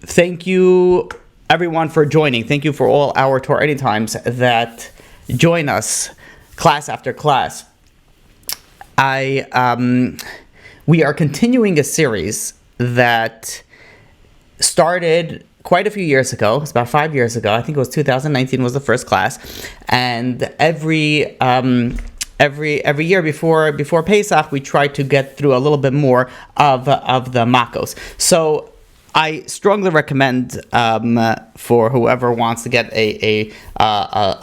thank you, everyone, for joining. Thank you for all our Torah Anytimes that join us class after class. We are continuing a series that started quite a few years ago. It's about 5 years ago. I think it was 2019 was the first class, and every year before Pesach, we try to get through a little bit more of the Makos. So I strongly recommend for whoever wants to get a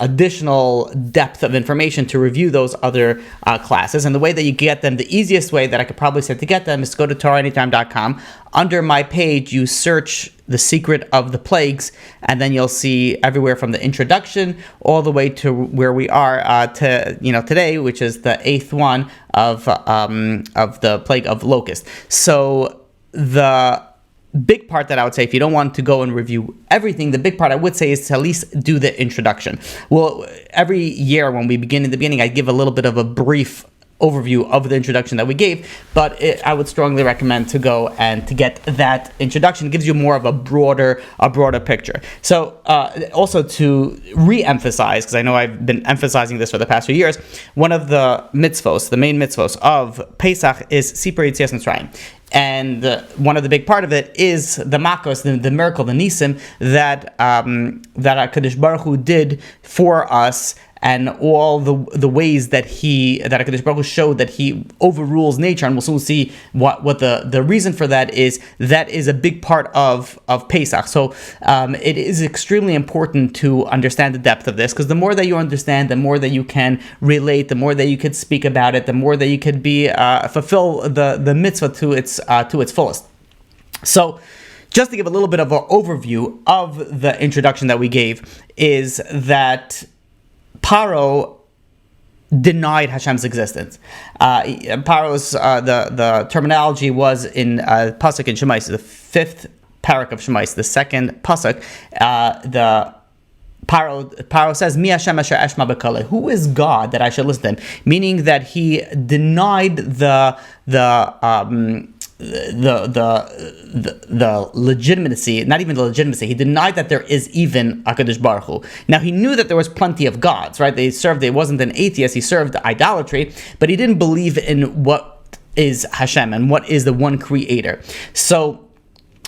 additional depth of information to review those other classes. And the way that you get them, the easiest way that I could probably say to get them is to go to TorahAnytime.com. Under my page, you search the secret of the plagues, and then you'll see everywhere from the introduction all the way to where we are today, which is the 8th one of the plague of locust. So the big part that I would say, if you don't want to go and review everything, the big part I would say is to at least do the introduction. Well, every year when we begin in the beginning, I give a little bit of a brief overview of the introduction that we gave, but I would strongly recommend to go and to get that introduction. It gives you more of a broader picture. So also to re-emphasize, because I know I've been emphasizing this for the past few years, one of the mitzvos, the main mitzvos of Pesach is Sipur Yetzias Mitzrayim. And one of the big part of it is the Makos, the miracle, the Nisim that HaKadosh Baruch Hu did for us, and all the ways that HaKadosh Baruch Hu showed that He overrules nature, and we'll soon see what the reason for that is. That is a big part of Pesach. So it is extremely important to understand the depth of this, because the more that you understand, the more that you can relate, the more that you could speak about it, the more that you could be fulfill the mitzvah to its fullest. So just to give a little bit of an overview of the introduction that we gave, is that Pharaoh denied Hashem's existence. Pharaoh's the terminology was in pasuk in Shemos, the 5th parak of Shemos, the 2nd pasuk. The Pharaoh says, "Mi Hashem asher eshma b'kaleh." Who is God that I should listen to him? Meaning that he denied the legitimacy, not even the legitimacy. He denied that there is even HaKadosh Baruch Hu. Now, he knew that there was plenty of gods, right? It wasn't an atheist, he served idolatry, but he didn't believe in what is Hashem and what is the one creator. So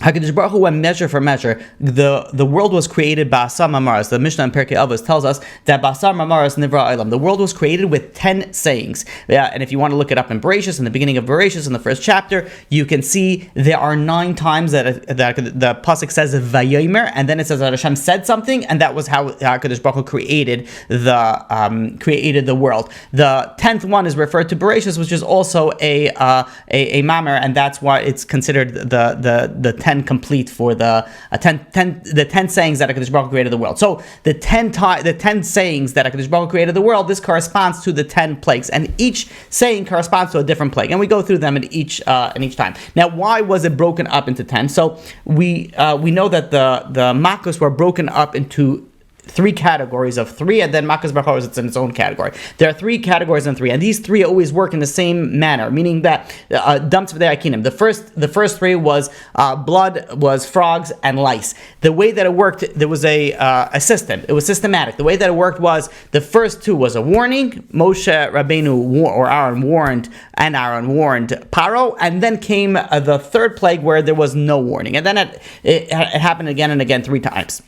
HaKadosh Baruch Hu went measure for measure. The world was created ba'asar mamaros. The Mishnah in Pirkei Avos tells us that ba'asar mamaros nivra olam. The world was created with 10 sayings. Yeah, and if you want to look it up in Bereshis, in the beginning of Bereshis, in the first chapter, you can see there are 9 times that the pasuk says vayomer, and then it says that Hashem said something, and that was how HaKadosh Baruch Hu created the world. The 10th one is referred to Bereshis, which is also a mamer, and that's why it's considered the 10 complete for the 10 sayings that HaKadosh Baruch Hu created the world. So the 10 sayings that HaKadosh Baruch Hu created the world, this corresponds to the 10 plagues, and each saying corresponds to a different plague, and we go through them in each time. Now, why was it broken up into 10? So we know that the Makos were broken up into 3 categories of 3, and then Makos Baruch Hu is in its own category. There are 3 categories in 3, and these 3 always work in the same manner, meaning that dumps v'dei akinim. The first 3 was blood, was frogs, and lice. The way that it worked, there was a system. It was systematic. The way that it worked was the first 2 was a warning. Moshe Rabbeinu Aaron warned Pharaoh, and then came the 3rd plague where there was no warning, and then it happened again and again 3 times.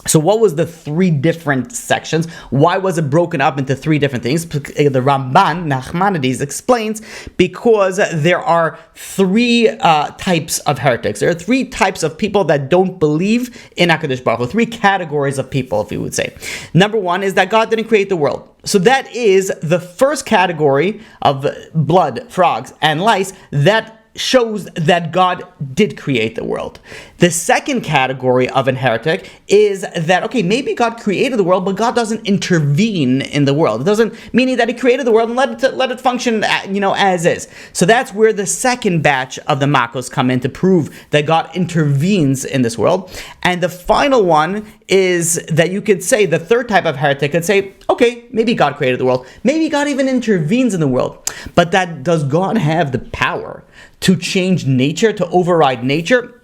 So what was the 3 different sections? Why was it broken up into 3 different things? The Ramban, Nachmanides, explains because there are 3 types of heretics. There are 3 types of people that don't believe in HaKadosh Baruch Hu. 3 categories of people, if you would say. Number 1 is that God didn't create the world. So that is the first category of blood, frogs, and lice that shows that God did create the world. The second category of an heretic is that, okay, maybe God created the world, but God doesn't intervene in the world. It doesn't, meaning that He created the world and let it function, as is. So that's where the second batch of the Makos come in to prove that God intervenes in this world. And the final one is that you could say, the third type of heretic could say, okay, maybe God created the world. Maybe God even intervenes in the world. But does God have the power to change nature, to override nature?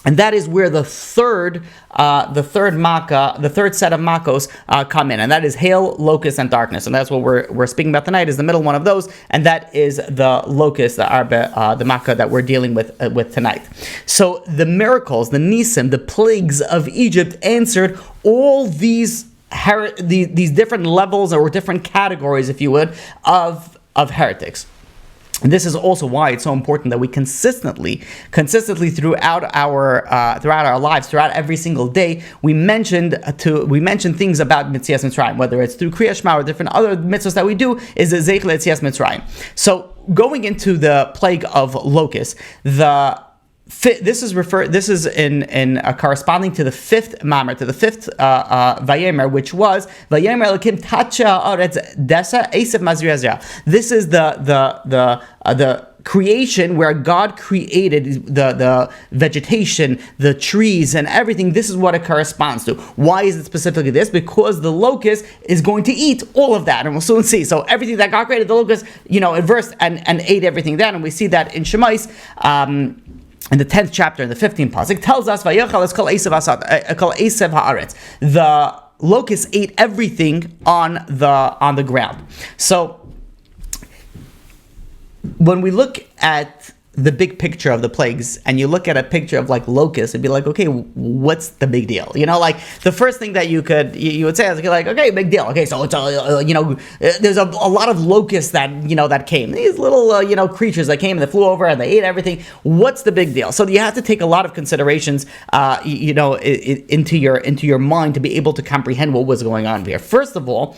And that is where the third makkah, the third set of makkos come in, and that is hail, locust, and darkness. And that's what we're speaking about tonight. Is the middle one of those, and that is the locust, the makkah that we're dealing with tonight. So the miracles, the nisim, the plagues of Egypt answered all these different levels or different categories, if you would, of heretics. And this is also why it's so important that we consistently throughout our lives, throughout every single day, we mention things about Mitzias Mitzrayim, whether it's through Kriya Shema or different other mitzvahs that we do, is the Zeich L'Yetzias Mitzrayim. So going into the plague of locusts, this is corresponding to the fifth Mamer, to the fifth Vayemer, which was Vayemer Elokim Tacha Aretz Desa Esav Mazri Ezra. This is the creation where God created the vegetation, the trees, and everything. This is what it corresponds to. Why is it specifically this? Because the locust is going to eat all of that, and we'll soon see. So everything that God created, the locust, adversed and ate everything then, and we see that in Shemos. In the 10th chapter, in the 15th pasuk, tells us, the locust ate everything on the ground. So when we look at the big picture of the plagues, and you look at a picture of like locusts, it'd be like, okay, what's the big deal? Like the first thing that you would say is like, okay, big deal. Okay, so it's there's a lot of locusts that came. These little creatures that came and they flew over and they ate everything. What's the big deal? So you have to take a lot of considerations, into your mind to be able to comprehend what was going on here. First of all,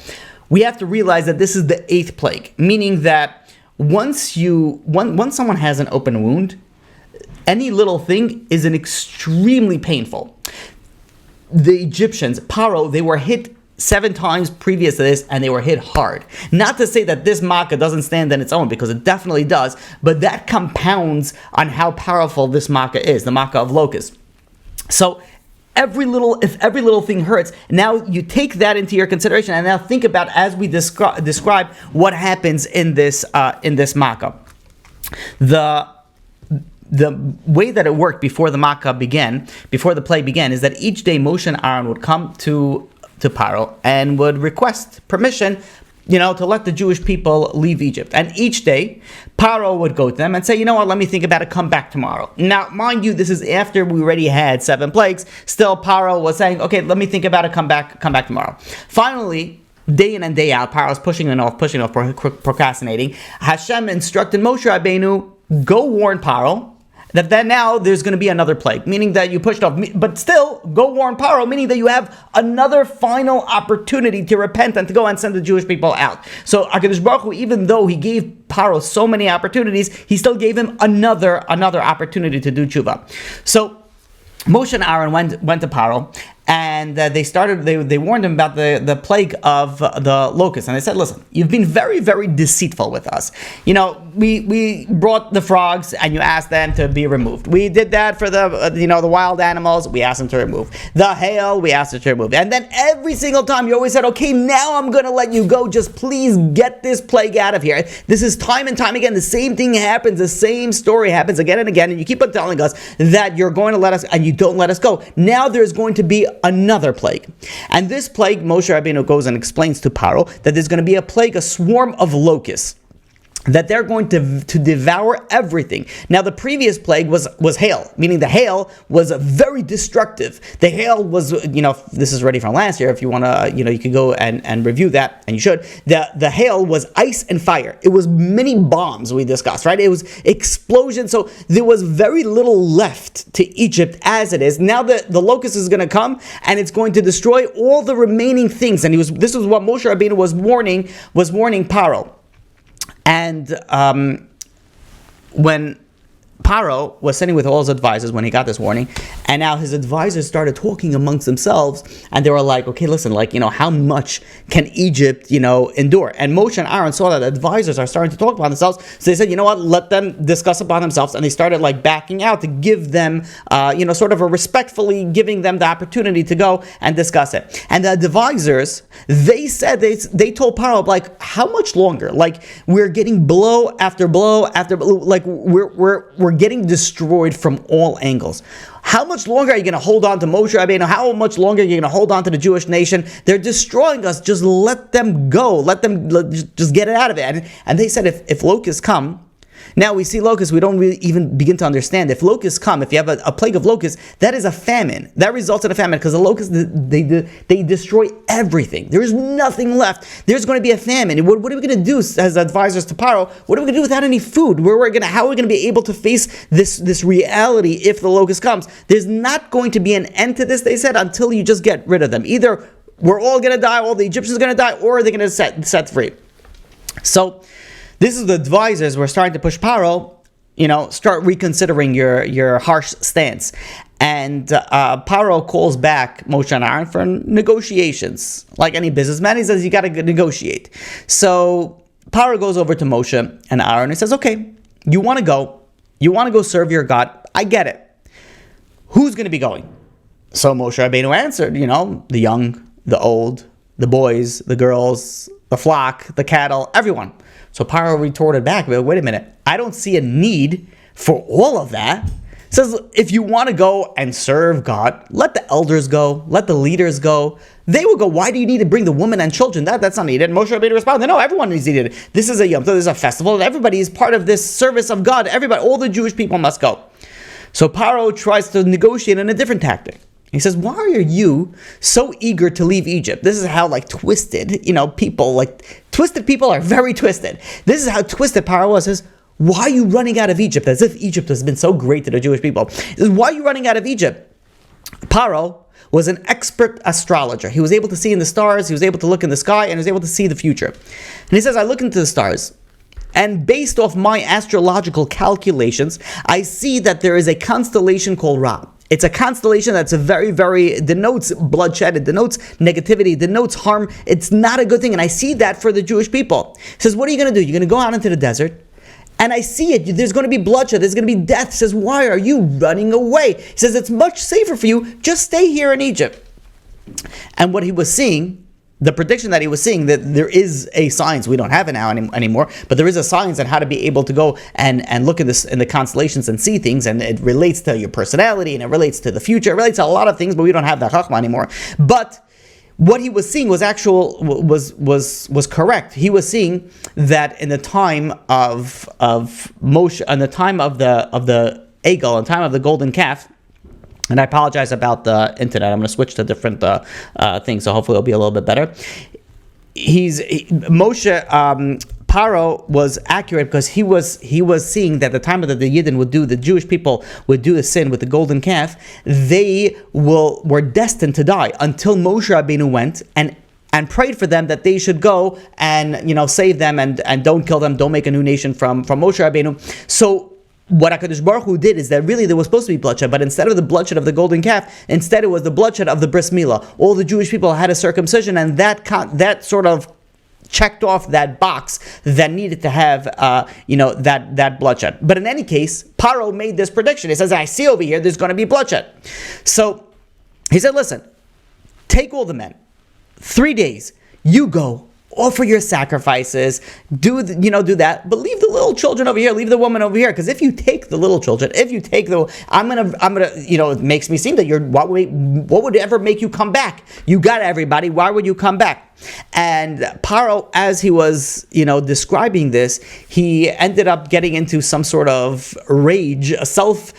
we have to realize that this is the 8th plague, meaning that once someone has an open wound, any little thing is extremely painful. The Egyptians, Pharaoh, they were hit 7 times previous to this, and they were hit hard. Not to say that this makkah doesn't stand on its own, because it definitely does, but that compounds on how powerful this makkah is, the makkah of locusts. So if every little thing hurts, now you take that into your consideration, and now think about as we describe what happens in this makkah. The way that it worked before the plague began, is that each day Moshe and Aaron would come to Pharaoh and would request permission, to let the Jewish people leave Egypt. And each day, Pharaoh would go to them and say, you know what, let me think about it, come back tomorrow. Now, mind you, this is after we already had 7 plagues. Still, Pharaoh was saying, okay, let me think about it, come back tomorrow. Finally, day in and day out, Pharaoh's pushing off, procrastinating. Hashem instructed Moshe Rabbeinu, go warn Pharaoh that then now there's going to be another plague, meaning that you pushed off, but still go warn Pharaoh, meaning that you have another final opportunity to repent and to go and send the Jewish people out. So HaKadosh Baruch Hu, even though he gave Pharaoh so many opportunities, he still gave him another opportunity to do tshuva. So Moshe and Aaron went to Pharaoh, and they warned him about the plague of the locusts. And they said, listen, you've been very, very deceitful with us. We brought the frogs and you asked them to be removed. We did that for the wild animals. We asked them to remove. The hail, we asked them to remove. And then every single time you always said, okay, now I'm going to let you go. Just please get this plague out of here. This is time and time again. The same thing happens. The same story happens again and again. And you keep on telling us that you're going to let us, and you don't let us go. Now there's going to be another plague. And this plague, Moshe Rabbeinu goes and explains to Pharaoh that there's going to be a plague, a swarm of locusts, that they're going to devour everything. Now, the previous plague was hail, meaning the hail was very destructive. The hail was, this is ready from last year. If you want to, you can go and review that, and you should. The hail was ice and fire. It was many bombs we discussed, right? It was explosions. So there was very little left to Egypt as it is. Now the locust is going to come, and it's going to destroy all the remaining things. And this was what Moshe Rabbeinu was warning Pharaoh. And when Pharaoh was sitting with all his advisors when he got this warning, and now his advisors started talking amongst themselves, and they were like, okay, listen, how much can Egypt, endure? And Moshe and Aaron saw that advisors are starting to talk about themselves, so they said, you know what, let them discuss upon themselves, and they started backing out to give them, sort of respectfully giving them the opportunity to go and discuss it. And the advisors, they said, they told Pharaoh, how much longer? We're getting blow after blow after blow, we're we're getting destroyed from all angles. How much longer are you going to hold on to Moshe Rabbeinu? How much longer are you going to hold on to the Jewish nation? They're destroying us. Just let them go. Just get it out of it. And they said, if locusts come, now we see locusts, we don't really even begin to understand. If locusts come, if you have a plague of locusts, that is a famine. That results in a famine because the locusts, they destroy everything. There is nothing left. There's going to be a famine. What are we going to do as advisors to Pharaoh? What are we going to do without any food? How are we going to be able to face this reality if the locust comes? There's not going to be an end to this, they said, until you just get rid of them. Either we're all going to die, all the Egyptians are going to die, or they're going to set free. So, this is the advisors who are starting to push Pharaoh, start reconsidering your harsh stance. And Pharaoh calls back Moshe and Aaron for negotiations. Like any businessman, he says, you got to negotiate. So Pharaoh goes over to Moshe and Aaron and says, okay, you want to go serve your God. I get it. Who's going to be going? So Moshe Rabbeinu answered, the young, the old, the boys, the girls, the flock, the cattle, everyone. So Pharaoh retorted back, wait a minute, I don't see a need for all of that. He says, if you want to go and serve God, let the elders go, let the leaders go. They will go. Why do you need to bring the women and children? That's not needed. Moshe Rabbeinu responded, no, everyone is needed. This is a Yom Tov, this is a festival, and everybody is part of this service of God. Everybody, all the Jewish people must go. So Pharaoh tries to negotiate in a different tactic. He says, why are you so eager to leave Egypt? This is how twisted, twisted people are very twisted. This is how twisted Pharaoh was. He says, why are you running out of Egypt? As if Egypt has been so great to the Jewish people. He says, why are you running out of Egypt? Pharaoh was an expert astrologer. He was able to see in the stars, he was able to look in the sky, and he was able to see the future. And he says, I look into the stars, and based off my astrological calculations, I see that there is a constellation called Ra. It's a constellation that's denotes bloodshed, it denotes negativity, it denotes harm. It's not a good thing. And I see that for the Jewish people. He says, what are you going to do? You're going to go out into the desert. And I see it. There's going to be bloodshed. There's going to be death. He says, why are you running away? He says, it's much safer for you. Just stay here in Egypt. And what he was seeing, the prediction that he was seeing, that there is a science, we don't have it now anymore, but there is a science on how to be able to go and look in the constellations and see things, and it relates to your personality, and it relates to the future, it relates to a lot of things, but we don't have that chachma anymore. But what he was seeing was correct. He was seeing that in the time of Moshe, in the time of the Egel, in the time of the golden calf. And I apologize about the internet. I'm going to switch to different things, so hopefully it'll be a little bit better. Pharaoh was accurate because he was seeing that the time that the Yidden would do, the Jewish people would do the sin with the golden calf, they were destined to die until Moshe Rabbeinu went and prayed for them that they should go and save them and don't kill them, don't make a new nation from Moshe Rabbeinu. So what HaKadosh Baruch Hu did is that really there was supposed to be bloodshed, but instead of the bloodshed of the golden calf, instead it was the bloodshed of the bris milah. All the Jewish people had a circumcision, and that sort of checked off that box that needed to have that bloodshed. But in any case, Pharaoh made this prediction. He says, I see over here there's going to be bloodshed. So he said, listen, take all the men, 3 days, you go, offer your sacrifices, do that, but leave the little children over here, leave the woman over here, because if you take the little children, I'm gonna, it makes me seem that what would ever make you come back? You got everybody, why would you come back? And Pharaoh, as he was, describing this, he ended up getting into some sort of rage, a self-induced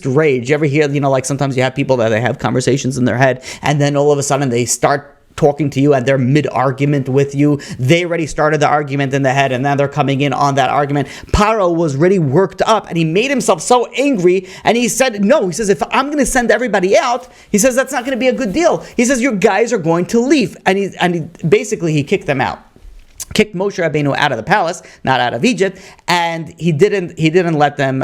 rage. You ever hear, like sometimes you have people that they have conversations in their head, and then all of a sudden they start talking to you and they're mid-argument with you. They already started the argument in the head and now they're coming in on that argument. Pharaoh was really worked up and he made himself so angry, and he said, no, he says, if I'm going to send everybody out, he says, that's not going to be a good deal. He says, your guys are going to leave. And he kicked them out. Kicked Moshe Rabbeinu out of the palace, not out of Egypt, and he didn't let them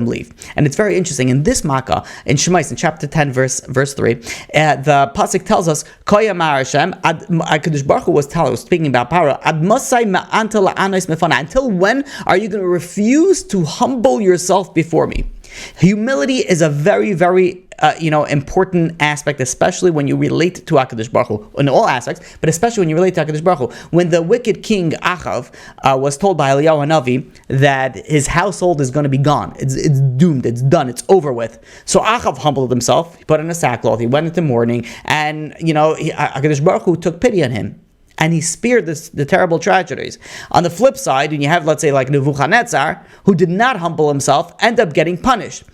leave. And it's very interesting in this makkah in Shemos in chapter 10 verse 3. The pasuk tells us, Koyamar Hashem, HaKadosh Baruch Hu was speaking about Pharaoh. Until when are you going to refuse to humble yourself before me? Humility is a very, very important aspect, especially when you relate to HaKadosh Baruch Hu, in all aspects, but especially when you relate to HaKadosh Baruch Hu. When the wicked king Achav was told by Eliyahu Hanavi that his household is going to be gone, it's doomed, it's done, it's over with. So Achav humbled himself, he put on a sackcloth, he went into mourning, and HaKadosh Baruch Hu took pity on him. And he spared the terrible tragedies. On the flip side, when you have, let's say, like Nebuchadnezzar, who did not humble himself, end up getting punished.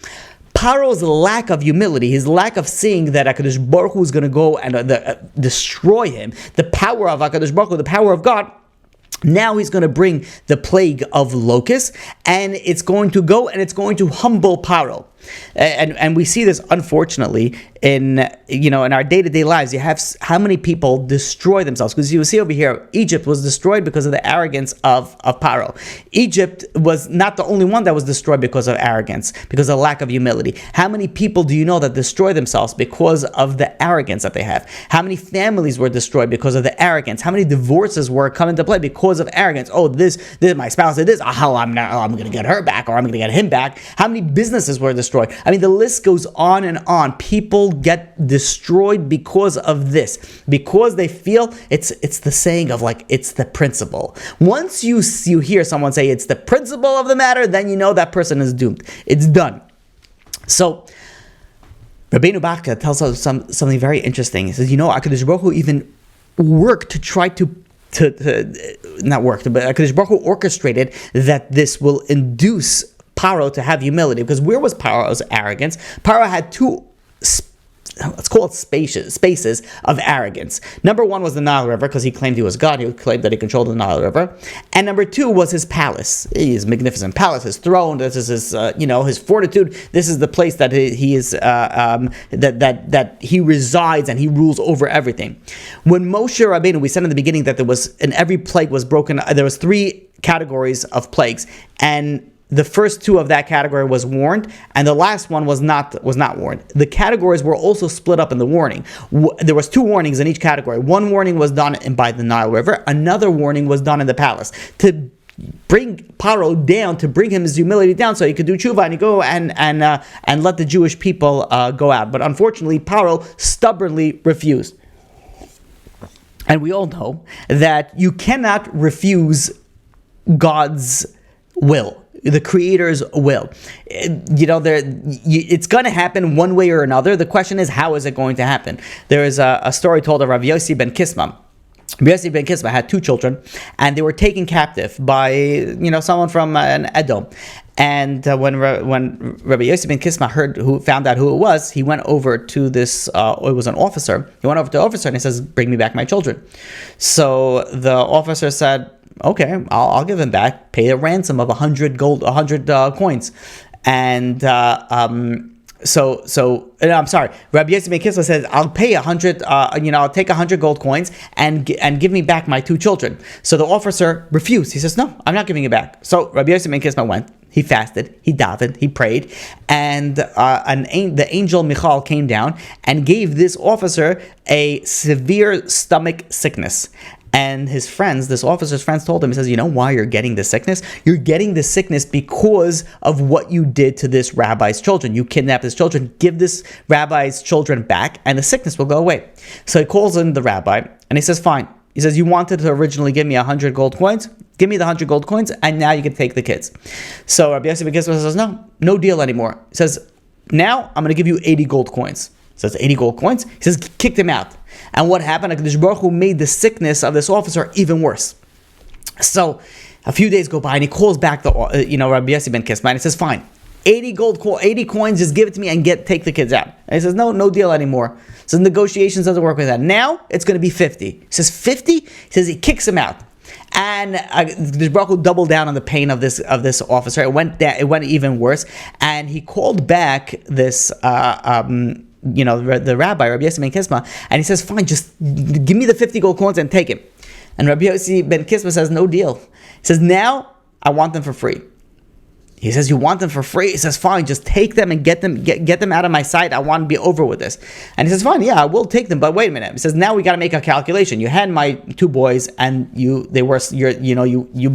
Pharaoh's lack of humility, his lack of seeing that HaKadosh Baruch Hu is going to go and destroy him, the power of HaKadosh Baruch Hu, the power of God, now he's going to bring the plague of locusts, and it's going to go and it's going to humble Pharaoh. And we see this, unfortunately, in our day-to-day lives. You have how many people destroy themselves, because you see over here, Egypt was destroyed because of the arrogance of Pharaoh. Egypt was not the only one that was destroyed because of arrogance, because of lack of humility. How many people do you know that destroy themselves because of the arrogance that they have? How many families were destroyed because of the arrogance? How many divorces were come into play because of arrogance? Oh, this my spouse did this. I'm going to get her back, or I'm going to get him back. How many businesses were destroyed? I mean, the list goes on and on. People get destroyed because of this, because they feel it's the saying of like, it's the principle. Once you hear someone say it's the principle of the matter, then you know that person is doomed. It's done. So Rabbeinu Bachya tells us something very interesting. He says, HaKadosh Baruch Hu even worked to try to not worked, but HaKadosh Baruch Hu orchestrated that this will induce Pharaoh to have humility. Because where was Pharaoh's arrogance? Pharaoh had two, let's call it spaces of arrogance. Number one was the Nile River, because he claimed he was God. He claimed that he controlled the Nile River. And number two was his palace, his magnificent palace, his throne. This is his, his fortitude. This is the place that he is, that he resides and he rules over everything. When Moshe Rabbeinu, we said in the beginning that every plague was broken. There was 3 categories of plagues, and the first 2 of that category was warned, and the last one was not warned. The categories were also split up in the warning. There was 2 warnings in each category. One warning was done by the Nile River. Another warning was done in the palace to bring Pharaoh down, to bring his humility down, so he could do tshuva and go and let the Jewish people go out. But unfortunately, Pharaoh stubbornly refused. And we all know that you cannot refuse God's will, the Creator's will. It's going to happen one way or another. The question is, how is it going to happen? There is a story told of Rabbi Yossi ben Kisma. Rabbi Yossi ben Kisma had 2 children, and they were taken captive by someone from an Edom. And when Rabbi Yossi ben Kisma found out who it was, he went over to this. It was an officer. He went over to the officer and he says, "Bring me back my children." So the officer said, "Okay, I'll give him back. Pay a ransom of 100 coins." And I'm sorry. Rabbi Yossi ben Kisma says, "I'll pay 100. I'll take 100 gold coins and give me back my 2 children." So the officer refused. He says, "No, I'm not giving it back." So Rabbi Yossi ben Kisma went. He fasted, he davened, he prayed, and the angel Michael came down and gave this officer a severe stomach sickness. And this officer's friends told him, he says, "You know why you're getting this sickness? You're getting this sickness because of what you did to this rabbi's children. You kidnapped his children. Give this rabbi's children back, and the sickness will go away." So he calls in the rabbi, and he says, "Fine." He says, "You wanted to originally give me 100 gold coins? Give me the 100 gold coins, and now you can take the kids." So Rabbi Yossi ben Kisma says, no deal anymore. He says, "Now I'm going to give you 80 gold coins." He says, 80 gold coins? He says, kicked him out. And what happened? HaKadosh Baruch Hu made the sickness of this officer even worse. So a few days go by, and he calls back Rabbi Yossi ben Kisma, and he says, "Fine, 80 coins, just give it to me and take the kids out." And he says, no deal anymore. So negotiations doesn't work with that. Now it's going to be 50. He says, 50? He says he kicks him out. And the Baruch Hu doubled down on the pain of this officer. It went even worse. And he called back this the rabbi, Rabbi Yossi ben Kisma, and he says, "Fine, just give me the 50 gold coins and take him." And Rabbi Yossi ben Kisma says, "No deal." He says, "Now I want them for free." He says, "You want them for free?" He says, "Fine, just take them and get them out of my sight. I want to be over with this." And he says, "Fine, yeah, I will take them, but wait a minute." He says, "Now we got to make a calculation. You had my 2 boys, and you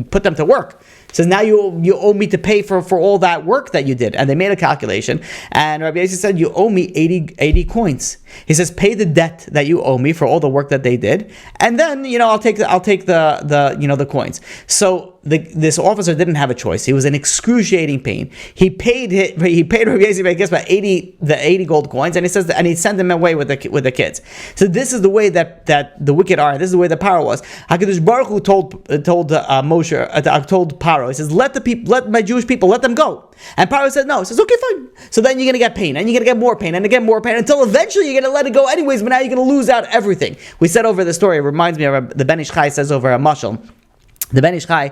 put them to work." He says, now you owe me to pay for all that work that you did. And they made a calculation. And Rabbi Yossi said, you owe me 80 coins. He says, pay the debt that you owe me for all the work that they did. And then, I'll take the coins. So this officer didn't have a choice. He was in excruciating pain. He paid Rabbi Yossi, I guess, about 80 gold coins, and he says, and he sent them away with the kids. So this is the way that the wicked are. This is the way the Pharaoh was. HaKadosh Baruch Hu told Pharaoh, he says, let my Jewish people, let them go. And Pharaoh said no. He says, okay, fine. So then you're gonna get pain, and you're gonna get more pain, and again more pain, until eventually you're gonna let it go anyways. But now you're gonna lose out everything. We said over the story. It reminds me of the Ben Ish Chai says over a mashal. The Ben Ish Chai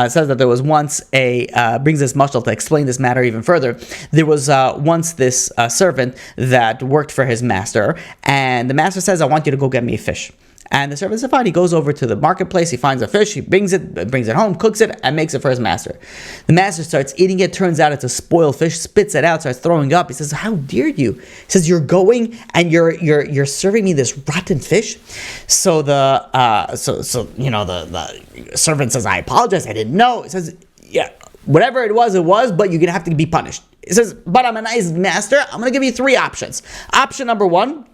says that there was once brings this mashal to explain this matter even further. There was once this servant that worked for his master, and the master says, I want you to go get me a fish. And the servant said, fine. He goes over to the marketplace, he finds a fish, he brings it home, cooks it, and makes it for his master. The master starts eating it, turns out it's a spoiled fish, spits it out, starts throwing up. He says, how dare you? He says, you're going and you're serving me this rotten fish? So the servant says, I apologize, I didn't know. He says, yeah, whatever it was, but you're gonna have to be punished. He says, but I'm a nice master, I'm gonna give you 3 options. Option number 1,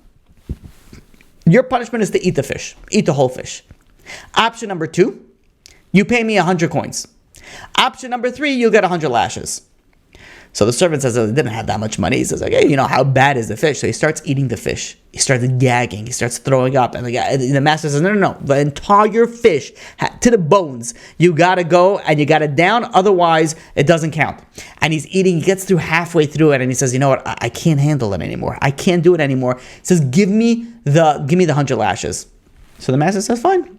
your punishment is to eat the fish. Eat the whole fish. Option number 2, you pay me 100 coins. Option number 3, you'll get 100 lashes. So the servant says, oh, he didn't have that much money. He says, okay, how bad is the fish? So he starts eating the fish. He starts gagging. He starts throwing up. And the master says, no. The entire fish, to the bones, you got to go and you got to down. Otherwise, it doesn't count. And he's eating. He gets through halfway through it. And he says, you know what? I can't handle it anymore. I can't do it anymore. He says, give me the 100 lashes. So the master says, fine.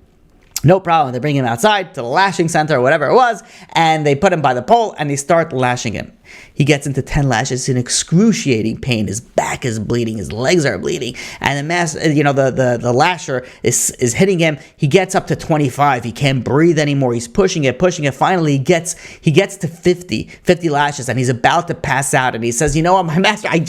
No problem. They bring him outside to the lashing center or whatever it was, and they put him by the pole and they start lashing him. He gets into 10 lashes in excruciating pain. His back is bleeding, his legs are bleeding, and the lasher is hitting him. He gets up to 25. He can't breathe anymore. He's pushing it. Finally, he gets to 50 lashes, and he's about to pass out. And he says, you know what, my master, I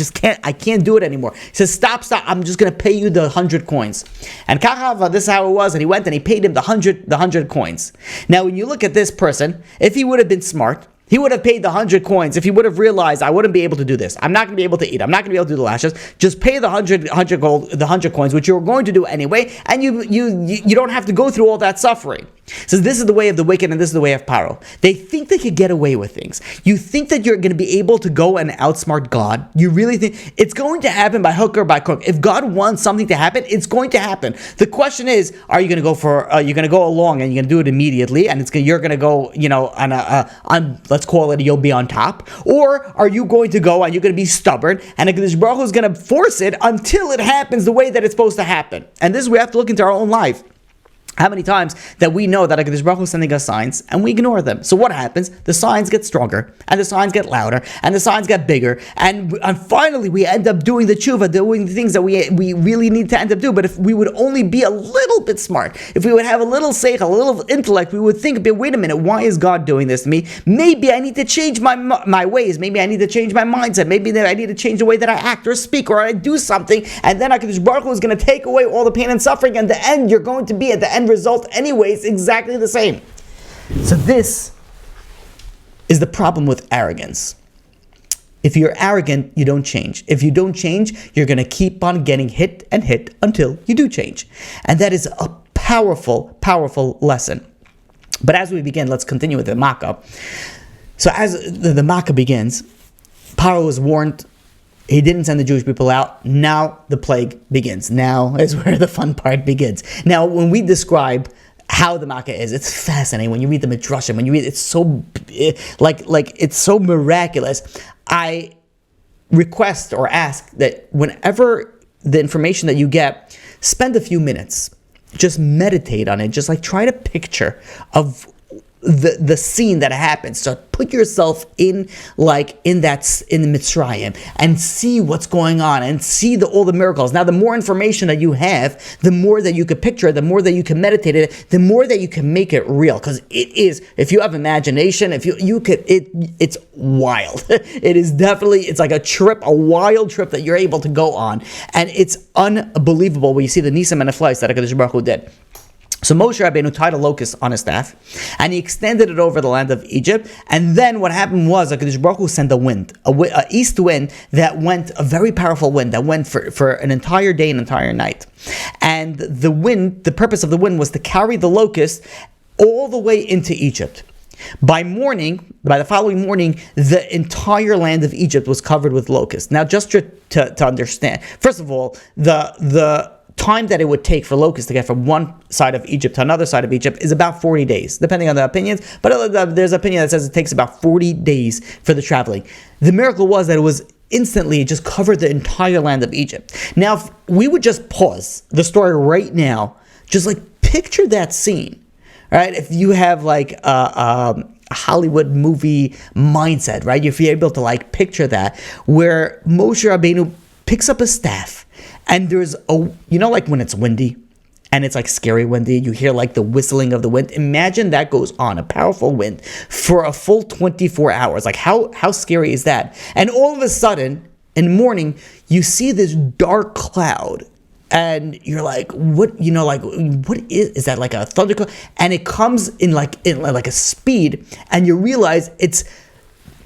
can't do it anymore. He says, stop. I'm just going to pay you the 100 coins. And Kachav, this is how it was. And he went and he paid him the 100 coins. Now, when you look at this person, if he would have been smart, he would have paid the 100 coins if he would have realized, I wouldn't be able to do this. I'm not going to be able to eat. I'm not going to be able to do the lashes. Just pay the 100 coins, which you're going to do anyway, and you don't have to go through all that suffering. So this is the way of the wicked, and this is the way of Pharaoh. They think they could get away with things. You think that you're going to be able to go and outsmart God? You really think it's going to happen by hook or by crook? If God wants something to happen, it's going to happen. The question is, are you going to go you're going to go along and you're going to do it immediately, and you're going to go, on let's call it, you'll be on top, or are you going to go and you're going to be stubborn, and HaKadosh Baruch Hu is going to force it until it happens the way that it's supposed to happen? And this is, we have to look into our own life. How many times that we know that HaKadosh Baruch Hu is sending us signs and we ignore them? So what happens? The signs get stronger, and the signs get louder, and the signs get bigger, and finally we end up doing the tshuva, doing the things that we really need to end up doing. But if we would only be a little bit smart, if we would have a little seichel, a little intellect, we would think, wait a minute, why is God doing this to me? Maybe I need to change my ways. Maybe I need to change my mindset. Maybe that I need to change the way that I act or speak or I do something, and then HaKadosh Baruch Hu is going to take away all the pain and suffering, and the end, you're going to be at the end result anyways exactly the same. So this is the problem with arrogance. If you're arrogant, you don't change. If you don't change, you're going to keep on getting hit and hit until you do change. And that is a powerful, powerful lesson. But as we begin, let's continue with the Makkah. So as the Makkah begins, Pharaoh was warned. He didn't send the Jewish people out. Now the plague begins. Now is where the fun part begins. Now, when we describe how the Makkah is, it's fascinating. When you read the Midrashim, when you read, it's so it's so miraculous. I request or ask that whenever the information that you get, spend a few minutes, just meditate on it. Just try to picture of the scene that happens. So put yourself in the Mitzrayim and see what's going on and see all the miracles. Now, the more information that you have, the more that you could picture it, the more that you can meditate it, the more that you can make it real. Because it is, if you have imagination, if you could, it's wild. It is definitely, it's like a wild trip that you're able to go on, and it's unbelievable when you see the Nisim and the Flies that HaKadosh Baruch Hu did. So Moshe Rabbeinu tied a locust on his staff, and he extended it over the land of Egypt. And then what happened was HaKadosh Baruch Hu sent a wind, a east wind that went, a very powerful wind that went for an entire day, an entire night. And the wind, the purpose of the wind was to carry the locust all the way into Egypt. By the following morning, the entire land of Egypt was covered with locusts. Now, just to understand, first of all, the time that it would take for locusts to get from one side of Egypt to another side of Egypt is about 40 days, depending on the opinions. But there's an opinion that says it takes about 40 days for the traveling. The miracle was that it was instantly, it just covered the entire land of Egypt. Now, if we would just pause the story right now, just like picture that scene, right? If you have like a Hollywood movie mindset, right? If you're able to like picture that, where Moshe Rabbeinu picks up a staff, and there's like when it's windy and it's like scary windy, you hear like the whistling of the wind. Imagine that goes on, a powerful wind for a full 24 hours. Like how scary is that? And all of a sudden in the morning, you see this dark cloud and you're like, what is that, like a thundercloud? And it comes in like a speed, and you realize it's,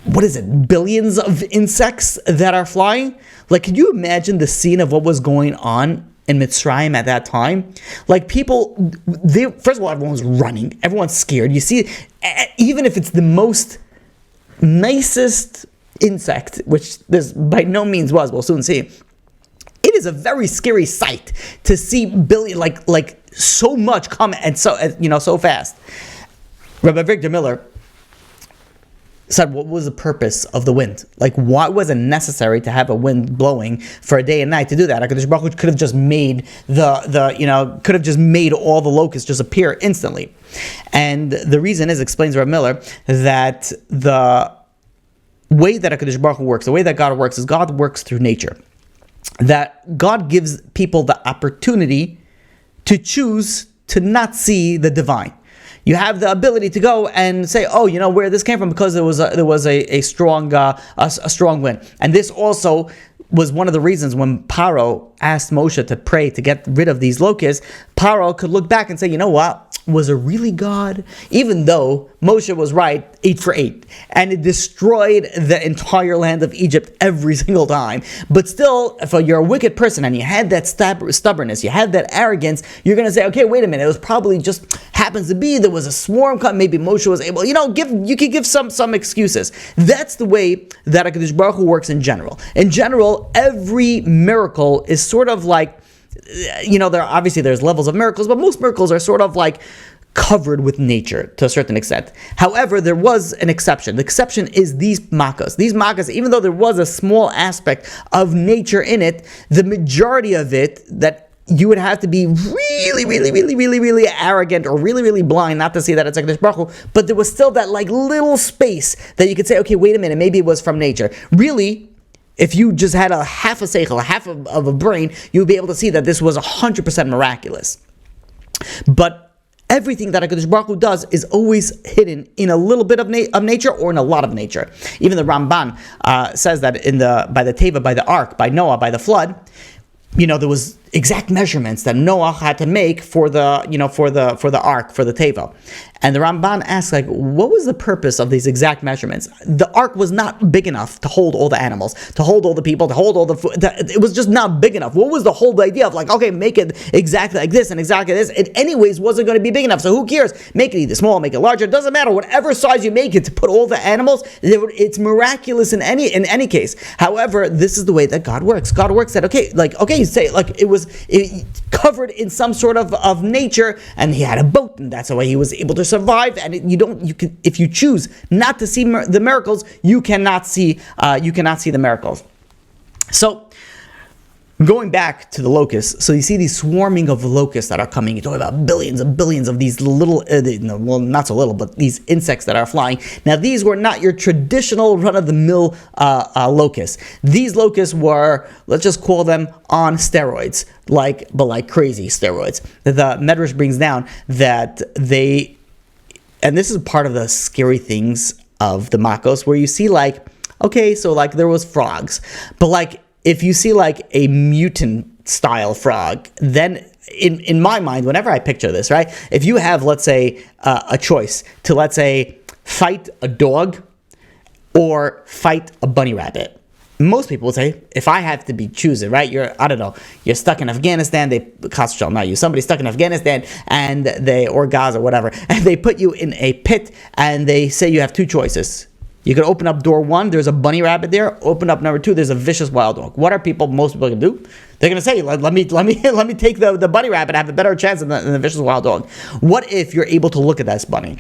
what is it, billions of insects that are flying? Like, can you imagine the scene of what was going on in Mitzrayim at that time? Like, people, first of all, everyone's running, everyone's scared. You see, even if it's the most nicest insect, which this by no means was, we'll soon see, it is a very scary sight to see like so much come and so fast. Rabbi Victor Miller said, what was the purpose of the wind? Like, why was it necessary to have a wind blowing for a day and night to do that? HaKadosh Baruch Hu could have just made made all the locusts just appear instantly. And the reason is, explains Rabbi Miller, that the way that HaKadosh Baruch Hu works, the way that God works, is God works through nature. That God gives people the opportunity to choose to not see the divine. You have the ability to go and say, oh, where this came from, because there was a strong wind. And this also was one of the reasons when Pharaoh asked Moshe to pray to get rid of these locusts. Pharaoh could look back and say, you know what? Was it really God? Even though Moshe was right 8 for 8, and it destroyed the entire land of Egypt every single time. But still, if you're a wicked person and you had that stubbornness, you had that arrogance, you're going to say, okay, wait a minute, it was probably just happens to be there was a swarm come. Maybe Moshe was able, you could give some excuses. That's the way that HaKadosh Baruch Hu works in general. In general, every miracle is sort of like, there's levels of miracles, but most miracles are sort of like covered with nature to a certain extent. However, there was an exception. The exception is these makas. These makas, even though there was a small aspect of nature in it, the majority of it, that you would have to be really, really, really, really, really arrogant or really, really blind not to see that it's HaKadosh Baruch Hu, but there was still that like little space that you could say, okay, wait a minute, maybe it was from nature. Really, if you just had a half a seichel, a half of a brain, you would be able to see that this was 100% miraculous. But everything that HaKadosh Baruch Hu does is always hidden in a little bit of nature or in a lot of nature. Even the Ramban says that by the Teva, by the ark, by Noah, by the flood, there was exact measurements that Noah had to make for the ark, for the Teva. And the Ramban asks, like, what was the purpose of these exact measurements? The ark was not big enough to hold all the animals, to hold all the people, to hold all the food. It was just not big enough. What was the whole idea of like, okay, make it exactly like this and exactly this? It anyways wasn't going to be big enough. So who cares? Make it either small, make it larger. It doesn't matter. whatever size you make it to put all the animals, it's miraculous in any case. However, this is the way that God works. God works that, you say, it covered in some sort of nature, and he had a boat, and that's the way he was able to survive. And if you choose not to see the miracles, you cannot see the miracles. So, going back to the locusts, so you see these swarming of locusts that are coming. You're talking about billions and billions of these little, not so little, but these insects that are flying. Now, these were not your traditional run-of-the-mill locusts. These locusts were, let's just call them on steroids, but like crazy steroids. The Medrash brings down that and this is part of the scary things of the Makos, where you see there was frogs, but if you see a mutant style frog, then in my mind, whenever I picture this, right? If you have, let's say, a choice to, let's say, fight a dog or fight a bunny rabbit, most people would say, if I have to be choosing, right? You're stuck in Afghanistan. Somebody's stuck in Afghanistan or Gaza or whatever, and they put you in a pit and they say you have two choices. You can open up door one, there's a bunny rabbit there. Open up number two, there's a vicious wild dog. What are most people gonna do? They're gonna say, let me take the bunny rabbit. I have a better chance than the vicious wild dog. What if you're able to look at this bunny?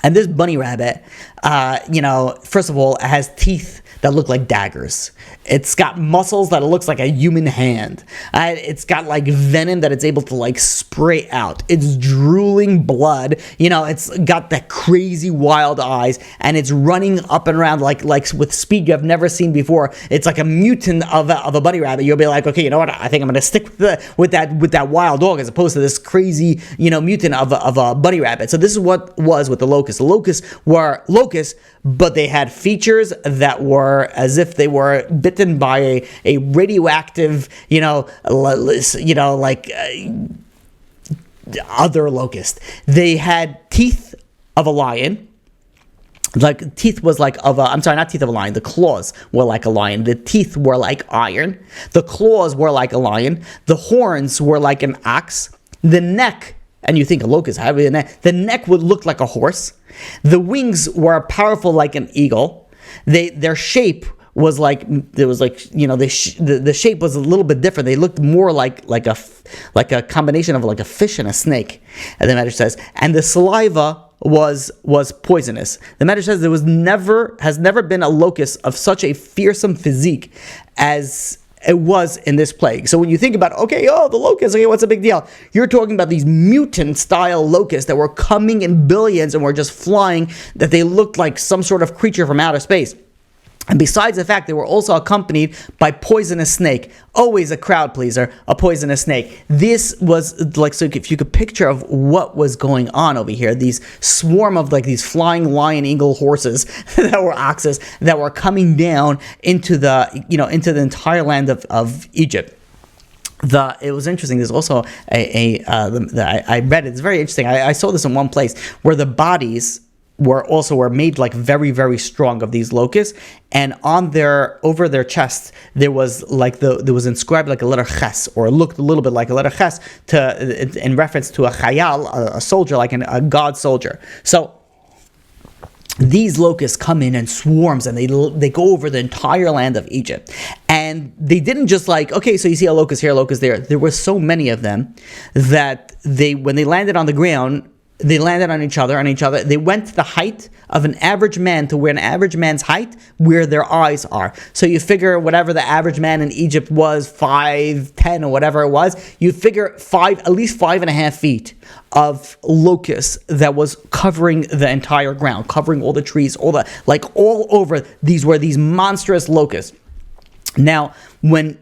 And this bunny rabbit, first of all, it has teeth that look like daggers. It's got muscles that it looks like a human hand. It's got like venom that it's able to like spray out. It's drooling blood. It's got that crazy wild eyes, and it's running up and around like with speed you have never seen before. It's like a mutant of a bunny rabbit. You'll be like, okay, you know what? I think I'm gonna stick with that wild dog as opposed to this crazy mutant of a bunny rabbit. So this is what was with the locusts. The locusts were locusts, but they had features that were as if they were bitten by a radioactive, other locust. They had teeth of a lion. Like teeth was like not teeth of a lion. The claws were like a lion. The teeth were like iron. The claws were like a lion. The horns were like an ox. The neck, and you think a locust, how would the neck? The neck would look like a horse. The wings were powerful like an eagle. Their shape was like, the shape was a little bit different. They looked more like a combination of like a fish and a snake. And the Medrash says, and the saliva was poisonous. The Medrash says there has never been a locust of such a fearsome physique as it was in this plague. So when you think about, the locusts, what's the big deal? You're talking about these mutant-style locusts that were coming in billions and were just flying, that they looked like some sort of creature from outer space. And besides the fact, they were also accompanied by poisonous snake. Always a crowd pleaser, a poisonous snake. This was like, so if you could picture of what was going on over here, these swarm of like these flying lion eagle horses that were oxes that were coming down into the entire land of Egypt. It was interesting. There's also I read it. It's very interesting. I saw this in one place where the bodies were made like very, very strong of these locusts, and over their chests there was inscribed like a letter ches, or it looked a little bit like a letter ches in reference to a chayal, a soldier, like a god soldier. So these locusts come in swarms, and they go over the entire land of Egypt. And they didn't just so you see a locust here, a locust there. There were so many of them that when they landed on the ground, they landed on each other. They went to the height of an average man, to where an average man's height, where their eyes are. So you figure whatever the average man in Egypt was, 5'10" or whatever it was, you figure at least 5.5 feet of locusts that was covering the entire ground, covering all the trees, all over. These were these monstrous locusts. Now, when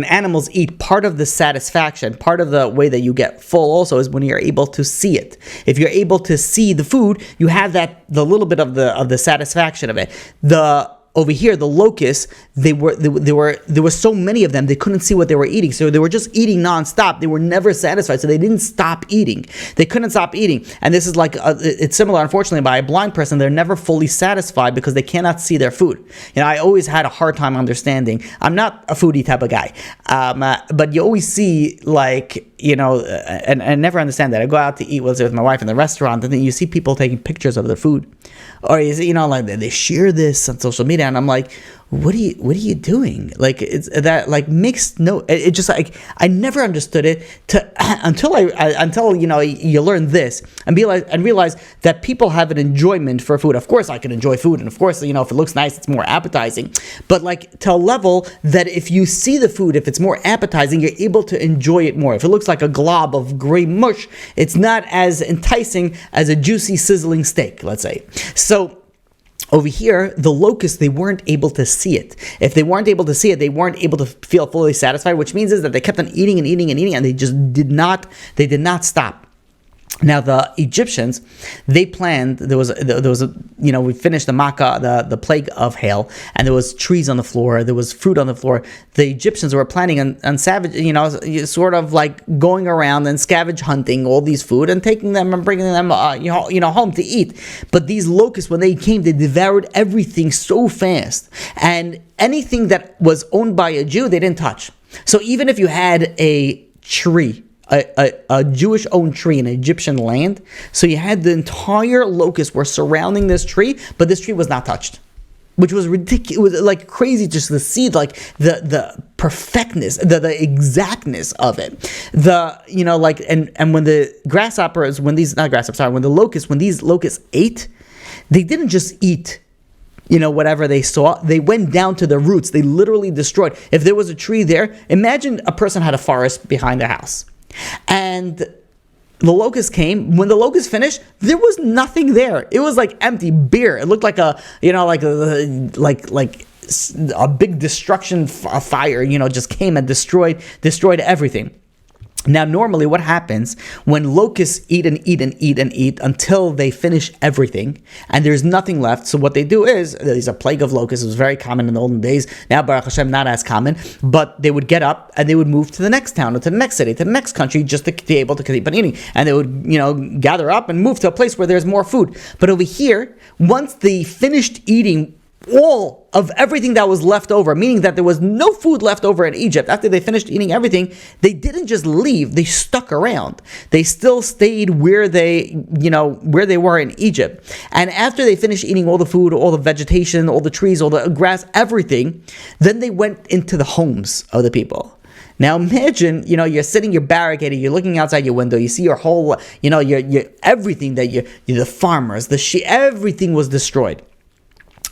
animals eat, part of the satisfaction, part of the way that you get full also is when you're able to see it. If you're able to see the food, you have the little bit of the satisfaction of it. Over here, the locusts, there were so many of them, they couldn't see what they were eating. So they were just eating nonstop. They were never satisfied. So they didn't stop eating. They couldn't stop eating. And this is it's similar, unfortunately, by a blind person. They're never fully satisfied because they cannot see their food. I always had a hard time understanding. I'm not a foodie type of guy. But you always see and I never understand that. I go out to eat with my wife in the restaurant, and then you see people taking pictures of their food. Or they share this on social media, and I'm like, what are you doing? It's that makes no. It just I never understood it until you learn this and realize that people have an enjoyment for food. Of course, I can enjoy food, and of course, if it looks nice, it's more appetizing. But to a level that if you see the food, if it's more appetizing, you're able to enjoy it more. If it looks like a glob of gray mush, it's not as enticing as a juicy, sizzling steak, let's say. So over here, the locusts, they weren't able to see it. If they weren't able to see it, they weren't able to feel fully satisfied, which means is that they kept on eating and eating and eating, and they just did not stop. Now the Egyptians, they planned. There was a we finished the Makkah, the plague of hail, and there was trees on the floor. There was fruit on the floor. The Egyptians were planning on savage, sort of like going around and scavenge hunting all these food and taking them and bringing them, home to eat. But these locusts, when they came, they devoured everything so fast, and anything that was owned by a Jew, they didn't touch. So even if you had a tree, a Jewish-owned tree in Egyptian land, so you had the entire locusts were surrounding this tree, but this tree was not touched, which was ridiculous. It was like crazy just to see like the perfectness, the exactness of it. And when the grasshoppers, when these locusts ate, they didn't just eat whatever they saw. They went down to the roots. They literally destroyed. If there was a tree there, imagine a person had a forest behind their house. And the locust came. When the locust finished, there was nothing there. It was like empty, bare. It looked like a big destruction fire. Just came and destroyed everything. Now, normally what happens when locusts eat and eat and eat and eat until they finish everything and there's nothing left. So what they do is, there's a plague of locusts. It was very common in the olden days. Now, Baruch Hashem, not as common. But they would get up and they would move to the next town or to the next city, to the next country, just to be able to keep on eating. And they would, gather up and move to a place where there's more food. But over here, once they finished eating all of everything that was left over, meaning that there was no food left over in Egypt. After they finished eating everything, they didn't just leave, they stuck around. They still stayed where they were in Egypt. And after they finished eating all the food, all the vegetation, all the trees, all the grass, everything, then they went into the homes of the people. Now imagine, you're sitting, you're barricaded, you're looking outside your window, you see your whole, your everything that the farmers, the sheep, everything was destroyed.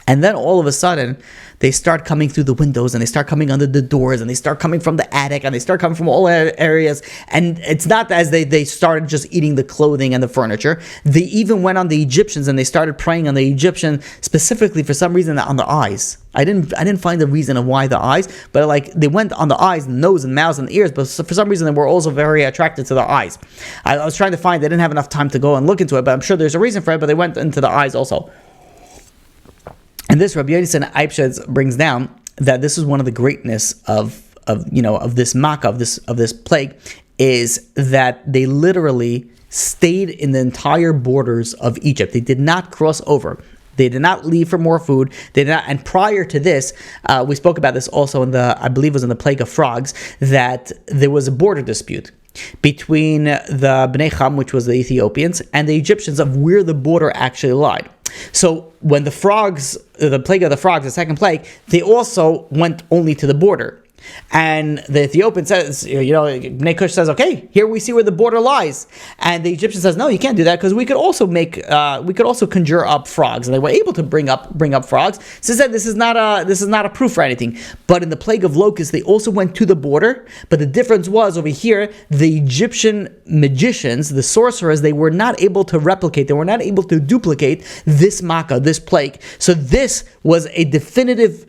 And then all of a sudden, they start coming through the windows, and they start coming under the doors, and they start coming from the attic, and they start coming from all areas. And it's not as they started just eating the clothing and the furniture. They even went on the Egyptians, and they started preying on the Egyptian, specifically for some reason on the eyes. I didn't find the reason of why the eyes, but they went on the eyes, and nose, and mouths, and ears. But for some reason, they were also very attracted to the eyes. I was trying to find. They didn't have enough time to go and look into it, but I'm sure there's a reason for it. But they went into the eyes also. And this Rabbi Yonatan Eibshed brings down that this is one of the greatness of this makkah, of this plague, is that they literally stayed in the entire borders of Egypt. They did not cross over. They did not leave for more food. They did not. And prior to this, we spoke about this also I believe it was in the plague of frogs, that there was a border dispute between the Bnei Cham, which was the Ethiopians, and the Egyptians of where the border actually lied. So when the plague of the frogs, the second plague, they also went only to the border. And the Ethiopian says, Bnei Cush says, okay, here we see where the border lies. And the Egyptian says, no, you can't do that, because we could also conjure up frogs, and they were able to bring up frogs. So said this is not a proof for anything. But in the plague of locusts, they also went to the border. But the difference was over here, the Egyptian magicians, the sorcerers, they were not able to replicate, they were not able to duplicate this makkah, this plague. So this was a definitive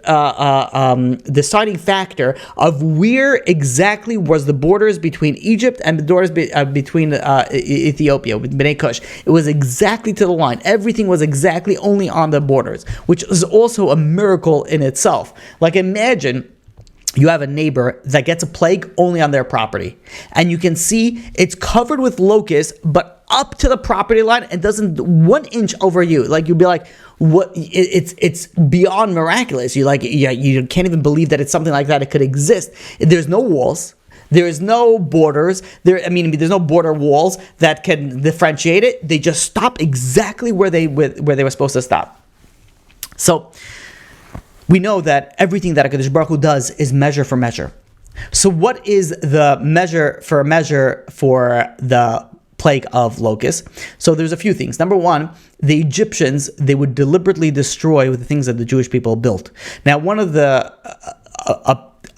deciding factor of where exactly was the borders between Egypt and the borders between Ethiopia with Bnei Cush. It was exactly to the line. Everything was exactly only on the borders, which is also a miracle in itself. Like, imagine you have a neighbor that gets a plague only on their property, and you can see it's covered with locusts, but up to the property line and doesn't 1 inch over you. Like, you'd be like, what? It's beyond miraculous. You can't even believe that it's something like that. It could exist. There's no walls. There is no borders. There's no border walls that can differentiate it. They just stop exactly where they were supposed to stop. So we know that everything that HaKadosh Baruch Hu does is measure for measure. So what is the measure for the plague of locusts? So there's a few things. Number one, the Egyptians, they would deliberately destroy the things that the Jewish people built. Now, one of the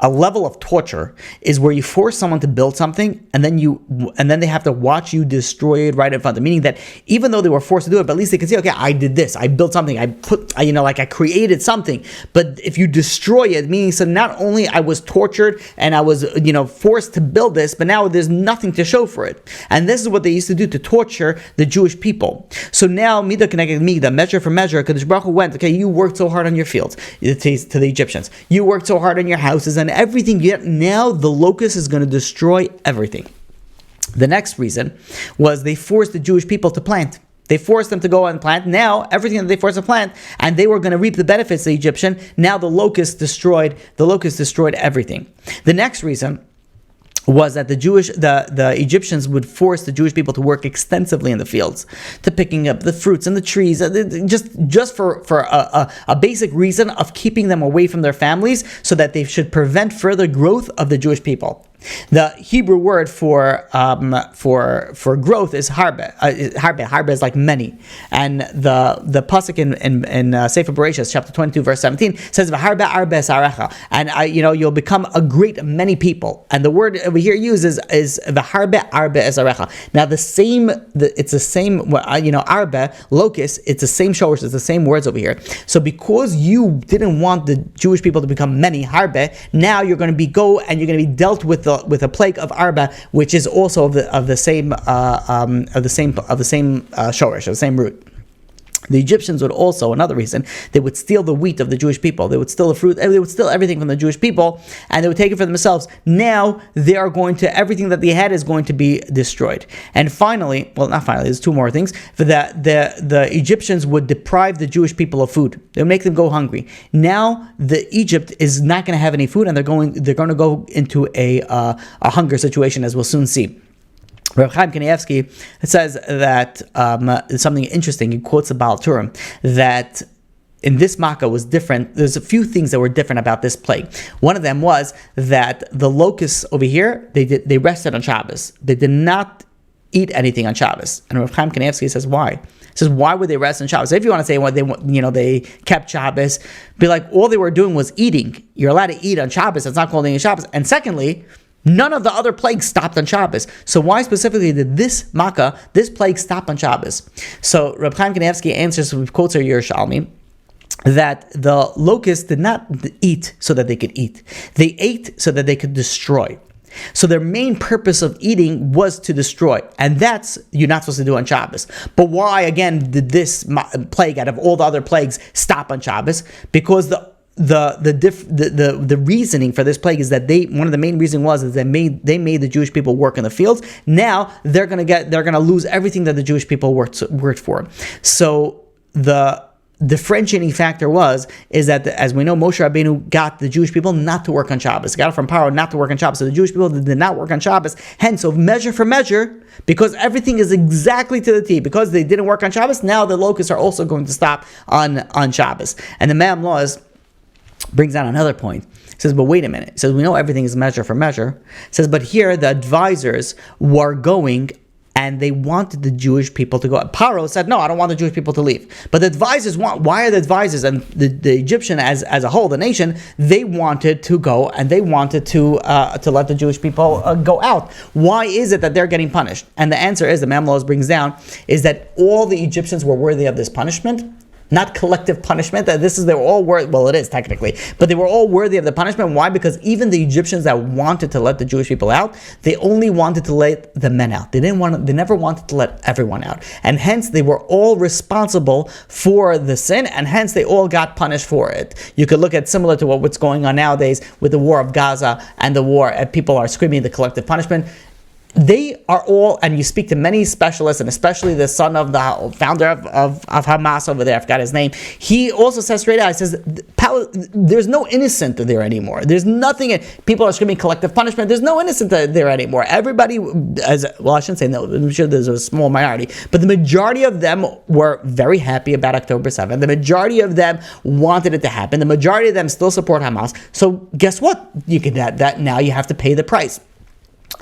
a level of torture is where you force someone to build something and then they have to watch you destroy it right in front of them. Meaning that even though they were forced to do it, but at least they can say, okay, I did this, I built something, I created something. But if you destroy it, meaning so not only I was tortured and I was, forced to build this, but now there's nothing to show for it. And this is what they used to do to torture the Jewish people. So now, Midah connected Midah, measure for measure, Kadosh Baruch Hu went, okay, you worked so hard on your fields, to the Egyptians. You worked so hard on your houses and everything, yet now the locust is going to destroy everything. The next reason was they forced the Jewish people to plant. They forced them to go and plant. Now, everything that they forced to plant, and they were going to reap the benefits of the Egyptian, now the locust destroyed everything. The next reason was that the Egyptians would force the Jewish people to work extensively in the fields, to picking up the fruits and the trees, just for a basic reason of keeping them away from their families, so that they should prevent further growth of the Jewish people. The Hebrew word for growth is harbe. Harbe is like many, and the pasuk in Sefer Bereshis chapter 22 verse 17 says v'harbe arbe sarecha, and you'll become a great many people. And the word over here used is v'harbe arbe sarecha. Now it's the same arbe locust. It's the same shorish. It's the same words over here. So because you didn't want the Jewish people to become many harbe, now you're going to be dealt with a plague of arba, which is also of the same shorish, of the same root. The Egyptians would also, another reason, they would steal the wheat of the Jewish people. They would steal the fruit. They would steal everything from the Jewish people, and they would take it for themselves. Now everything that they had is going to be destroyed. And finally, well, not finally, there's two more things. For that, the Egyptians would deprive the Jewish people of food. They would make them go hungry. Now, Egypt is not going to have any food, and they're going to go into a hunger situation, as we'll soon see. Rabbi Chaim Kanievsky says that something interesting. He quotes the Baal Turim that in this Makkah was different. There's a few things that were different about this plague. One of them was that the locusts over here, they rested on Shabbos. They did not eat anything on Shabbos. And Rabbi Chaim Kanievsky says why. He says, why would they rest on Shabbos? If you want to say they kept Shabbos, be like all they were doing was eating. You're allowed to eat on Shabbos. It's not called eating Shabbos. And secondly, none of the other plagues stopped on Shabbos. So why specifically did this plague stop on Shabbos? So Rabbi Chaim Kanievsky answers with quotes of Yerushalmi that the locusts did not eat so that they could eat. They ate so that they could destroy. So their main purpose of eating was to destroy, and that's you're not supposed to do on Shabbos. But why again did this plague, out of all the other plagues, stop on Shabbos? Because the reasoning for this plague is that one of the main reasons was they made the Jewish people work in the fields. Now they're gonna lose everything that the Jewish people worked for. So the differentiating factor is that as we know, Moshe Rabbeinu got the Jewish people not to work on Shabbos. He got it from Pharaoh not to work on Shabbos. So the Jewish people did not work on Shabbos. Hence, so measure for measure, because everything is exactly to the T. Because they didn't work on Shabbos, now the locusts are also going to stop on Shabbos. And the Ma'am Laws brings out another point. He says, but wait a minute. He says, we know everything is measure for measure. He says, but here the advisors were going and they wanted the Jewish people to go. Pharaoh said, no, I don't want the Jewish people to leave. But the advisors why are the advisors and the Egyptian as a whole, the nation, they wanted to go and they wanted to let the Jewish people go out. Why is it that they're getting punished? And the answer is, the Mamlos brings down, is that all the Egyptians were worthy of this punishment. Not collective punishment. They were all worthy. Well, it is technically, but they were all worthy of the punishment. Why? Because even the Egyptians that wanted to let the Jewish people out, they only wanted to let the men out. They never wanted to let everyone out, and hence they were all responsible for the sin, and hence they all got punished for it. You could look at similar to what's going on nowadays with the war of Gaza and the war. People are screaming the collective punishment. They are all, and you speak to many specialists, and especially the son of the founder of Hamas over there, I forgot his name, he also says straight out, he says, there's no innocent there anymore. There's nothing, people are screaming collective punishment, there's no innocent there anymore. Everybody, I shouldn't say no, I'm sure there's a small minority, but the majority of them were very happy about October 7th. The majority of them wanted it to happen. The majority of them still support Hamas. So guess what? You can that now you have to pay the price.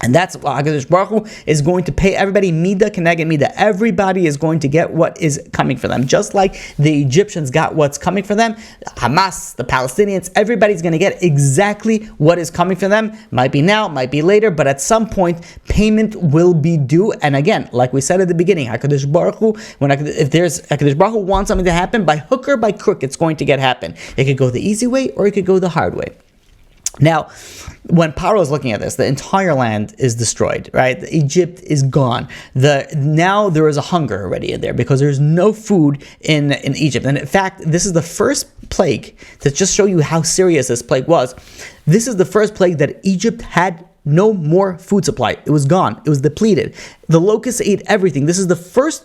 And that's why HaKadosh Baruch Hu is going to pay everybody mida keneged mida. Everybody is going to get what is coming for them. Just like the Egyptians got what's coming for them, Hamas, the Palestinians, everybody's going to get exactly what is coming for them. Might be now, might be later, but at some point, payment will be due. And again, like we said at the beginning, HaKadosh Baruch Hu, if there's HaKadosh Baruch Hu wants something to happen, by hook or by crook, it's going to get happen. It could go the easy way or it could go the hard way. Now, when Pharaoh is looking at this, the entire land is destroyed, right? Egypt is gone. Now there is a hunger already in there because there's no food in Egypt. And in fact, this is the first plague, to just show you how serious this plague was. This is the first plague that Egypt had no more food supply. It was gone. It was depleted. The locusts ate everything. The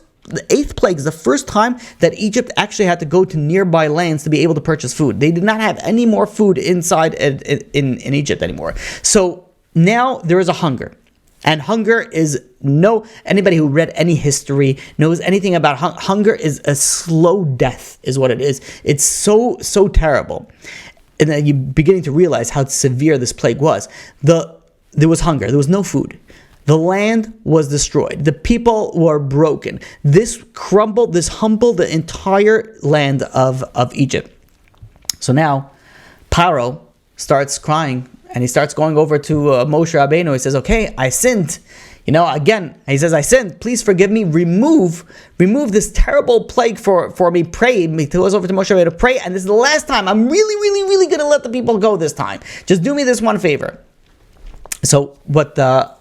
eighth plague is the first time that Egypt actually had to go to nearby lands to be able to purchase food. They did not have any more food inside in Egypt anymore. So now there is a hunger. And hunger is anybody who read any history knows anything about hunger is a slow death is what it is. It's so terrible. And then you're beginning to realize how severe this plague was. There was hunger. There was no food. The land was destroyed. The people were broken. This humbled the entire land of Egypt. So now, Pharaoh starts crying, and he starts going over to Moshe Rabbeinu. He says, okay, I sinned. Again, he says, I sinned. Please forgive me. Remove this terrible plague for me. Pray. He goes over to Moshe Rabbeinu to pray, and this is the last time. I'm really, really, really going to let the people go this time. Just do me this one favor. So what the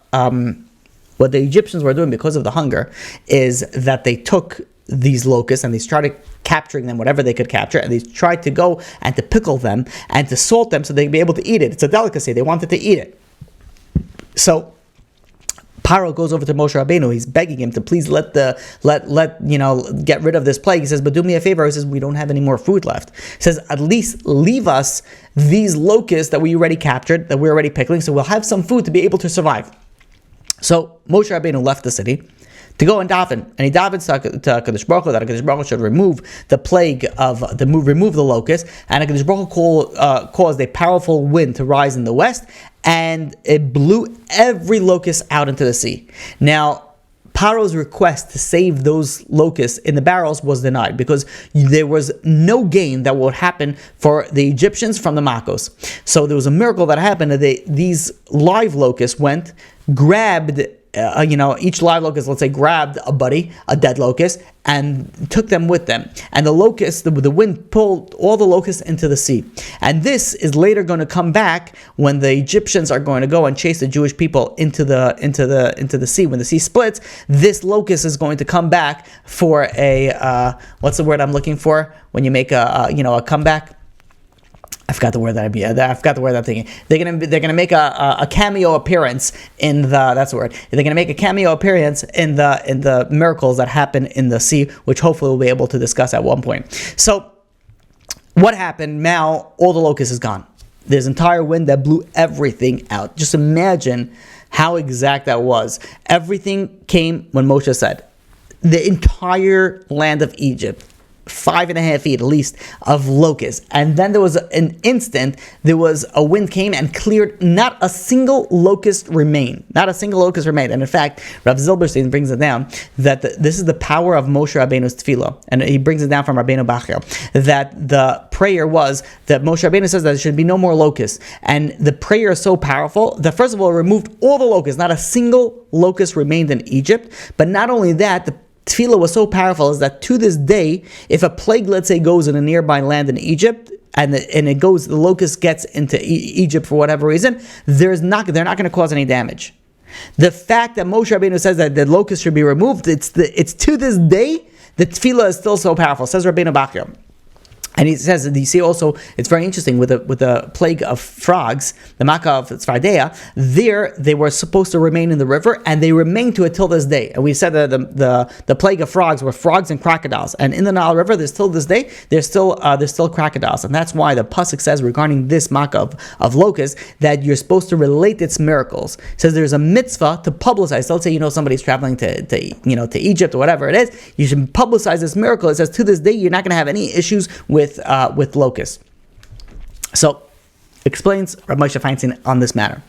Egyptians were doing because of the hunger is that they took these locusts and they started capturing them, whatever they could capture, and they tried to go and to pickle them and to salt them so they'd be able to eat it. It's a delicacy. They wanted to eat it. So Pharaoh goes over to Moshe Rabbeinu. He's begging him to please get rid of this plague. He says, but do me a favor. He says, we don't have any more food left. He says, at least leave us these locusts that we already captured, that we're already pickling, so we'll have some food to be able to survive. So Moshe Rabbeinu left the city to go and daven, and he davens to HaKadosh Baruch Hu that HaKadosh Baruch Hu should remove the plague remove the locust, and HaKadosh Baruch Hu caused a powerful wind to rise in the west, and it blew every locust out into the sea. Now, Pharaoh's request to save those locusts in the barrels was denied because there was no gain that would happen for the Egyptians from the makos. So there was a miracle that happened that these live locusts went, grabbed, each live locust, let's say, grabbed a dead locust, and took them with them. And the locusts, the wind pulled all the locusts into the sea. And this is later going to come back when the Egyptians are going to go and chase the Jewish people into the sea. When the sea splits, this locust is going to come back for what's the word I'm looking for? When you make a comeback. I forgot the word I'm thinking. They're gonna make a cameo appearance in that's the word. They're gonna make a cameo appearance in the miracles that happen in the sea, which hopefully we'll be able to discuss at one point. So, what happened? Now all the locust is gone. There's entire wind that blew everything out. Just imagine how exact that was. Everything came when Moshe said. The entire land of Egypt, 5.5 feet at least of locusts, and then there was an instant. There was a wind came and cleared. Not a single locust remained. And in fact, Rav Zilberstein brings it down that this is the power of Moshe Rabbeinu's tefillah, and he brings it down from Rabbeinu Bachya that the prayer was that Moshe Rabbeinu says that there should be no more locusts, and the prayer is so powerful that first of all it removed all the locusts. Not a single locust remained in Egypt. But not only that, the tefillah was so powerful is that to this day, if a plague, let's say, goes in a nearby land in Egypt, and the locust gets into Egypt for whatever reason, they're not going to cause any damage. The fact that Moshe Rabbeinu says that the locust should be removed, it's to this day, the tefillah is still so powerful, says Rabbeinu Bachya. And he says, you see also, it's very interesting with the plague of frogs, the Makkah of Tzfardea, they were supposed to remain in the river, and they remain to it till this day. And we said that the plague of frogs were frogs and crocodiles. And in the Nile River, there's still this day, there's still crocodiles. And that's why the Pasuk says regarding this Makkah of locusts, that you're supposed to relate its miracles. It says there's a mitzvah to publicize. So let's say, somebody's traveling to Egypt or whatever it is, you should publicize this miracle. It says to this day, you're not going to have any issues with locusts. So Explains Rabbi Moshe Feinstein on this matter.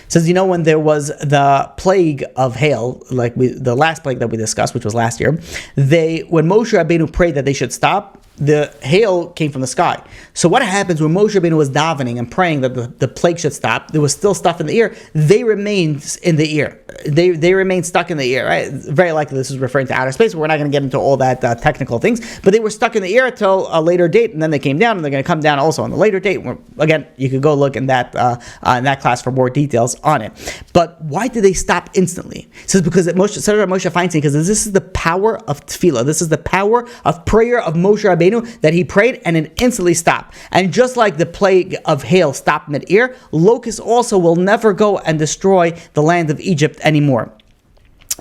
Says, when there was the plague of hail, the last plague that we discussed, which was last year, when Moshe Rabbeinu prayed that they should stop, the hail came from the sky. So what happens when Moshe Rabbeinu was davening and praying that the plague should stop? There was still stuff in the ear. They remained in the ear. They remained stuck in the ear. Right? Very likely this is referring to outer space. But we're not going to get into all that technical things. But they were stuck in the ear until a later date, and then they came down, and they're going to come down also on the later date. Again, you could go look in that class for more details on it. But why did they stop instantly? It says because Moshe Feinstein, because this is the power of tefillah. This is the power of prayer of Moshe Rabbeinu, that he prayed and it instantly stopped. And just like the plague of hail stopped mid-ear, locusts also will never go and destroy the land of Egypt anymore.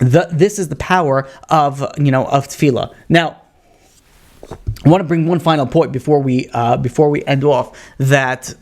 This is the power of tefillah. Now, I want to bring one final point before we end off, that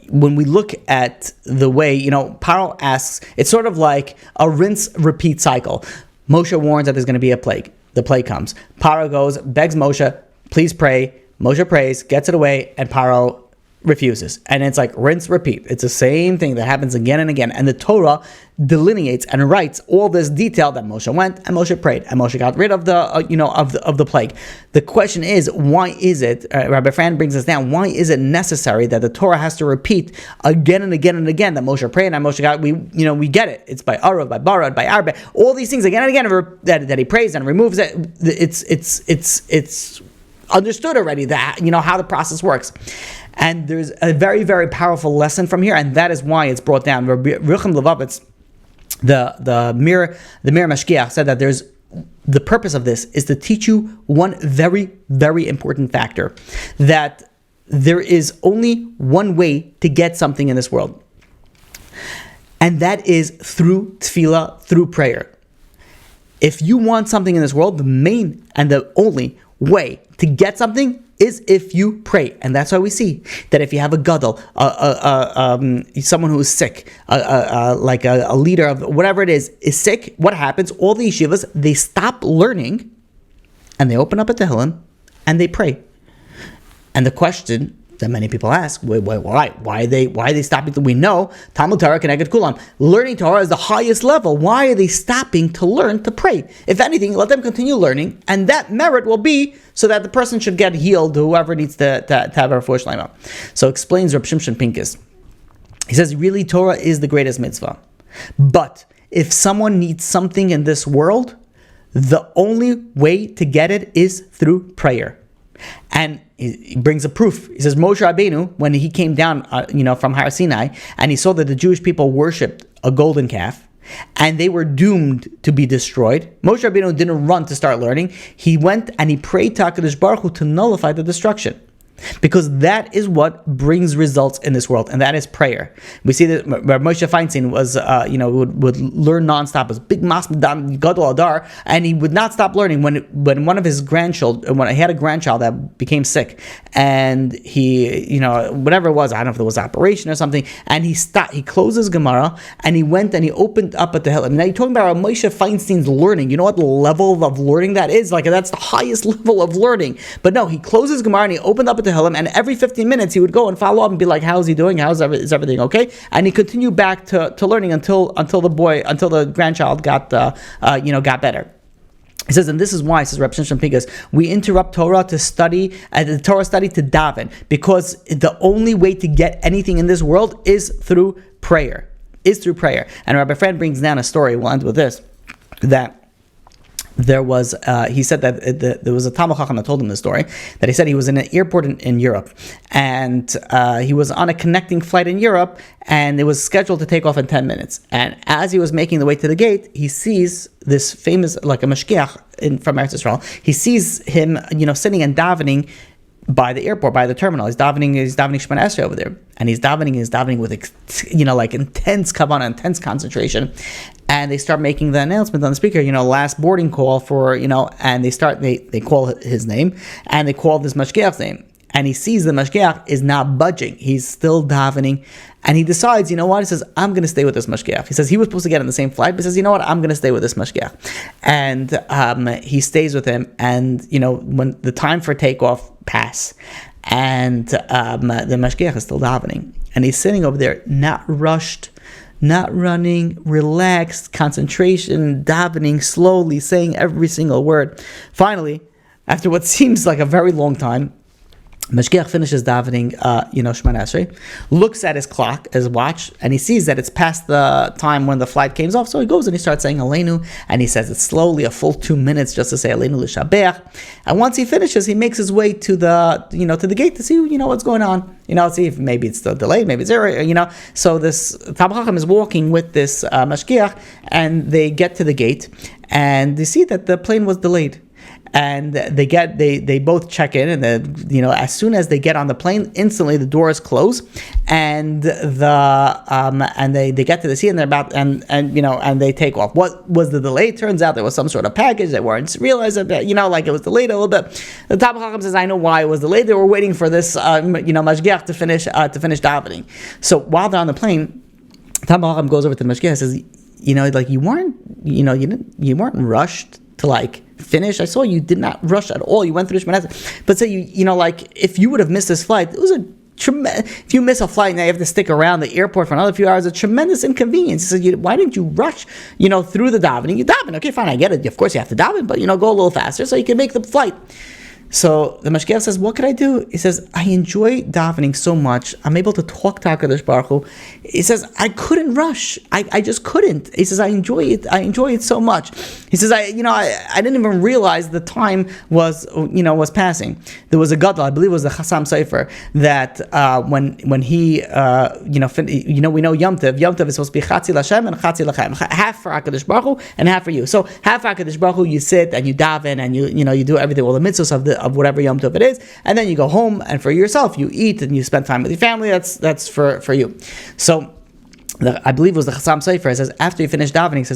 when we look at the way, Pharaoh asks, it's sort of like a rinse-repeat cycle. Moshe warns that there's going to be a plague. The plague comes. Pharaoh goes, begs Moshe, please pray. Moshe prays, gets it away, and Pharaoh refuses. And it's like rinse, repeat. It's the same thing that happens again and again. And the Torah delineates and writes all this detail that Moshe went and Moshe prayed and Moshe got rid of the plague. The question is, why is it? Rabbi Fran brings us down. Why is it necessary that the Torah has to repeat again and again and again that Moshe prayed and Moshe got? We get it. It's by Arav, by Barad, by Arbe. All these things again and again that he prays and removes it. It's understood already that how the process works. And there's a very, very powerful lesson from here, and that is why it's brought down. Rabbi Rucham Levavitz, the Mir Mashgiach, said that the purpose of this is to teach you one very, very important factor, that there is only one way to get something in this world, and that is through tefillah, through prayer. If you want something in this world, the main and the only way to get something is if you pray. And that's why we see that if you have a gadol, someone who is sick, like a leader of whatever it is sick, what happens? All the yeshivas, they stop learning and they open up a tehillim and they pray. And the question that many people ask, why are they stopping? We know Talmud Torah Keneged Kulam. Learning Torah is the highest level. Why are they stopping to learn to pray? If anything, let them continue learning, and that merit will be so that the person should get healed, whoever needs to have a refuah shleima. So explains Reb Shimshon Pincus. He says, really, Torah is the greatest mitzvah. But if someone needs something in this world, the only way to get it is through prayer. And he brings a proof. He says Moshe Rabbeinu, when he came down, from Har Sinai, and he saw that the Jewish people worshipped a golden calf, and they were doomed to be destroyed. Moshe Rabbeinu didn't run to start learning. He went and he prayed to HaKadosh Baruch Hu to nullify the destruction. Because that is what brings results in this world, and that is prayer. We see that Moshe Feinstein was, would learn nonstop. It was big mas gadol adar, and he would not stop learning. When one of his grandchildren, when he had a grandchild that became sick, and he, whatever it was, I don't know if it was operation or something, and he stopped. He closed his Gemara and he went and he opened up at the Tehillim. Now you're talking about Moshe Feinstein's learning. You know what level of learning that is? Like that's the highest level of learning. But no, he closed his Gemara and he opened up at the Tehillim, and every 15 minutes he would go and follow up and be like, how's he doing? Is everything okay? And he continued back to learning until the grandchild got better. He says, and this is why, says Reb Shimshon Pincus, we interrupt Torah to study, the Torah study to daven, because the only way to get anything in this world is through prayer. And Rabbi Fran brings down a story, we'll end with this, that there was, he said that there was a Talmud Chacham that told him this story, that he said he was in an airport in Europe, and he was on a connecting flight in Europe, and it was scheduled to take off in 10 minutes. And as he was making the way to the gate, he sees this famous, like a mashgiach from Eretz Yisrael, he sees him, sitting and davening by the airport, by the terminal. He's davening Shemona Esrei over there, and he's davening with intense kavanah, intense concentration. And they start making the announcement on the speaker, last boarding call for, and they call his name, and they call this mashgiach's name. And he sees the mashgiach is not budging. He's still davening. And he decides, He says, I'm going to stay with this mashgiach. He says he was supposed to get on the same flight, but he says, I'm going to stay with this mashgiach. And he stays with him. And, when the time for takeoff pass, and the mashgiach is still davening, and he's sitting over there, not rushed, not running, relaxed, concentration, davening slowly, saying every single word. Finally, after what seems like a very long time, Mashgiach finishes davening, Shemona Esrei, looks at his clock, his watch, and he sees that it's past the time when the flight came off. So he goes and he starts saying Aleinu, and he says it slowly, a full 2 minutes, just to say Aleinu l'shabeach. And once he finishes, he makes his way to the gate to see, what's going on. See if maybe it's still delayed, maybe it's there, So this Talmid Chacham is walking with this Mashgiach, and they get to the gate, and they see that the plane was delayed. And they both check in, and as soon as they get on the plane, instantly the doors close, and they get to the seat, and they're about and they take off. What was the delay? Turns out there was some sort of package. They weren't realized that it was delayed a little bit. The Talmid Chacham says, I know why it was delayed. They were waiting for this mashgiach to finish davening. So while they're on the plane, Talmid Chacham goes over to the mashgiach and says, you weren't rushed to finish. I saw you did not rush at all. You went through Shemona Esrei. But say if you would have missed this flight, it was if you miss a flight, now you have to stick around the airport for another few hours. A tremendous inconvenience. He says, why didn't you rush? Through the davening. You daven, okay, fine, I get it. Of course, you have to daven, but go a little faster so you can make the flight. So the mashgiach says, what could I do? He says, I enjoy davening so much. I'm able to talk to HaKadosh Baruch Hu. He says, I couldn't rush. I just couldn't. He says, I enjoy it. I enjoy it so much. He says, I didn't even realize the time was passing. There was a gadol, I believe it was the Chassam Sofer, that when he, we know Yom Tov is supposed to be Chatzi L'Hashem and Chatzi L'Chem. Half for HaKadosh Baruch Hu and half for you. So half HaKadosh Baruch Hu, you sit and you daven and you do everything, all the mitzvahs of whatever Yom Tov it is, and then you go home, and for yourself, you eat and you spend time with your family. That's for you. So, I believe it was the Chassam Sofer. It says after he finished davening,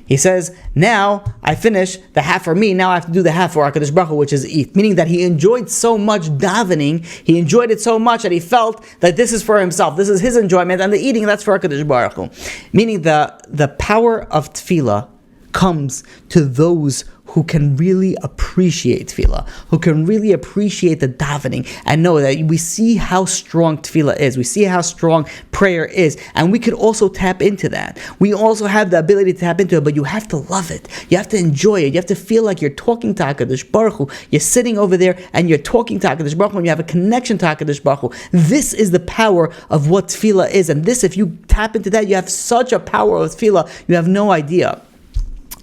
he says, now I finish the half for me. Now I have to do the half for HaKadosh Baruch Hu, which is eat. Meaning that he enjoyed so much davening, he enjoyed it so much that he felt that this is for himself. This is his enjoyment, and the eating, that's for HaKadosh Baruch Hu. Meaning the power of tefillah comes to those who can really appreciate tefillah, who can really appreciate the davening, and know that we see how strong tefillah is, we see how strong prayer is, and we could also tap into that. We also have the ability to tap into it, but you have to love it. You have to enjoy it. You have to feel like you're talking to HaKadosh Baruch Hu. You're sitting over there and you're talking to HaKadosh Baruch Hu, and you have a connection to HaKadosh Baruch Hu. This is the power of what tefillah is, and this, if you tap into that, you have such a power of tefillah, you have no idea.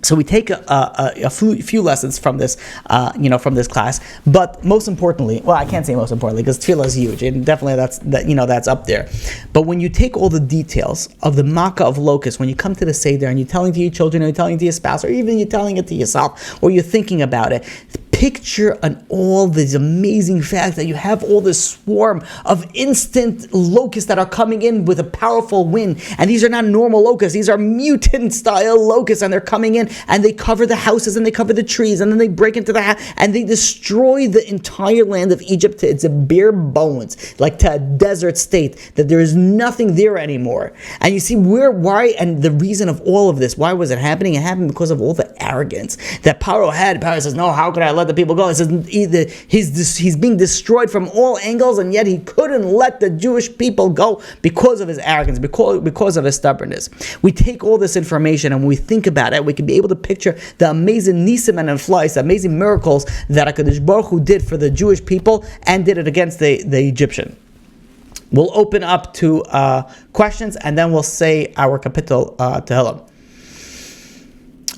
So we take a few lessons from this, from this class. But most importantly, well, I can't say most importantly because tefillah is huge, and definitely that's up there. But when you take all the details of the makkah of locusts, when you come to the seder and you're telling to your children, or you're telling to your spouse, or even you're telling it to yourself, or you're thinking about it, picture on all these amazing facts that you have all this swarm of instant locusts that are coming in with a powerful wind. And these are not normal locusts. These are mutant style locusts, and they're coming in and they cover the houses and they cover the trees, and then they break into the house and they destroy the entire land of Egypt to its bare bones, like to a desert state, that there is nothing there anymore. And you see why, and the reason of all of this, why was it happening? It happened because of all the arrogance that Pharaoh had. Pharaoh says, no, how could I let the people go? He says he's being destroyed from all angles, and yet he couldn't let the Jewish people go because of his arrogance, because of his stubbornness. We take all this information and we think about it, we can be able to picture the amazing nisim and inflies, the amazing miracles that HaKadosh Baruch Hu did for the Jewish people and did it against the Egyptian. We'll open up to questions, and then we'll say our kapitel Tehillim.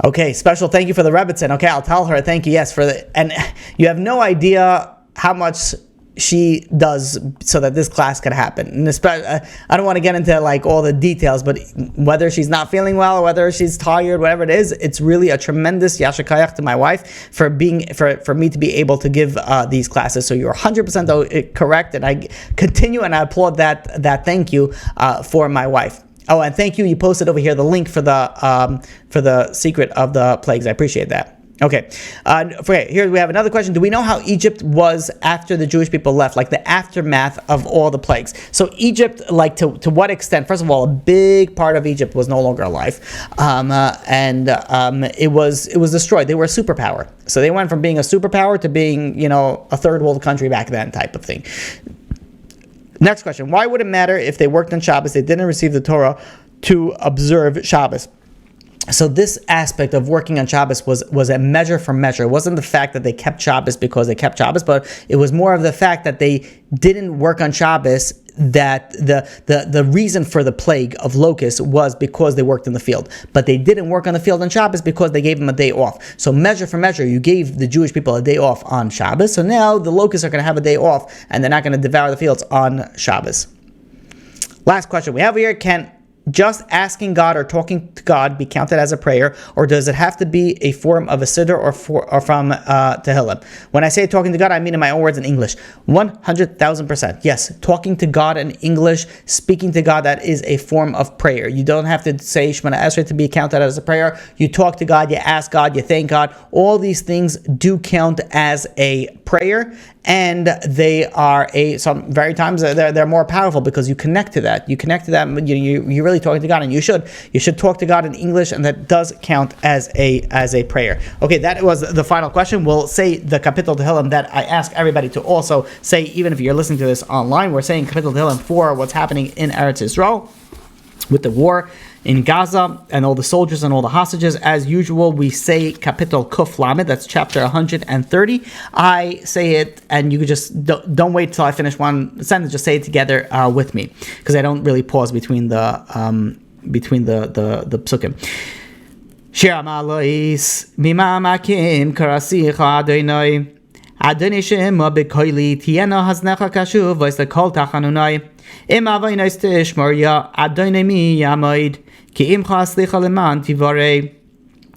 Okay, special thank you for the Rebbitzin. Okay, I'll tell her thank you. Yes, and you have no idea how much she does so that this class could happen. And I don't want to get into all the details, but whether she's not feeling well or whether she's tired, whatever it is, it's really a tremendous yashakayach to my wife for me to be able to give these classes. So you're 100% correct, and I continue and I applaud that thank you for my wife. Oh, and thank you. You posted over here the link for the secret of the plagues. I appreciate that. Okay. Here we have another question. Do we know how Egypt was after the Jewish people left, like the aftermath of all the plagues? So Egypt, like to what extent? First of all, a big part of Egypt was no longer alive, and it was destroyed. They were a superpower. So they went from being a superpower to being, a third world country back then, type of thing. Next question. Why would it matter if they worked on Shabbos? They didn't receive the Torah to observe Shabbos. So this aspect of working on Shabbos was a measure for measure. It wasn't the fact that they kept Shabbos because they kept Shabbos, but it was more of the fact that they didn't work on Shabbos, that the reason for the plague of locusts was because they worked in the field. But they didn't work on the field on Shabbos because they gave them a day off. So measure for measure, you gave the Jewish people a day off on Shabbos, so now the locusts are going to have a day off and they're not going to devour the fields on Shabbos. Last question we have here, can just asking God or talking to God be counted as a prayer, or does it have to be a form of a siddur or from Tehillim? When I say talking to God, I mean in my own words in English. 100,000%. Yes, talking to God in English, speaking to God, that is a form of prayer. You don't have to say Shemona Esrei to be counted as a prayer. You talk to God, you ask God, you thank God. All these things do count as a prayer, and they are some very times they're more powerful because you connect to that. You connect to that. You're really talking to God, and you should talk to God in English, and that does count as a prayer. Okay, that was the final question. We'll say the Kapitel Tehillim that I ask everybody to also say, even if you're listening to this online. We're saying Kapitel Tehillim for what's happening in Eretz Yisrael with the war in Gaza and all the soldiers and all the hostages. As usual, we say Kapitel Kuf Lamed, that's chapter 130. I say it, and you could just don't wait till I finish one sentence. Just say it together with me, because I don't really pause between the psukim. Shir Amalois Mimamakim Karasicha Adonai Adonai Shema Bekoili Tiena Haznecha Kashuv Vaisla Kol Tachanunai Im Avaynos Tishmaria Adonai Mi Yamoid Ki Imcha Slicha Leman Tivarei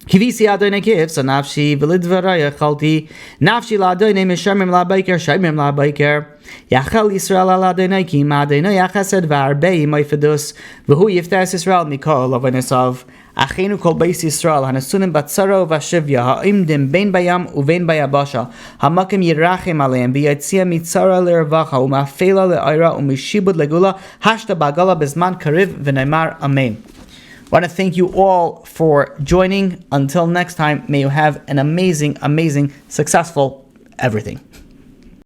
Kivisi Adonai Kivsa Nafshi Velidvaraya Chalti Nafshi La Adonai Mishamim La Biker Shamim La Biker Yachel Yisrael Al Adonai Kim Adonai Yachesed Varbei Maifedus V'hu Yiftas Yisrael Mikol Avanisav Achenu Kol Beis Yisrael Hanasunim Batzaro Vashivya Ha'imdim Bein Bayam Uvein Bayabasha Hamakim Yirachim Aleim V'yatzia Mitzara L'Ervacha Umafela L'Aira Umishibud Legula Hashta Bagala Bizman Kariv V'Neimar Amen. I want to thank you all for joining. Until next time, may you have an amazing, successful everything.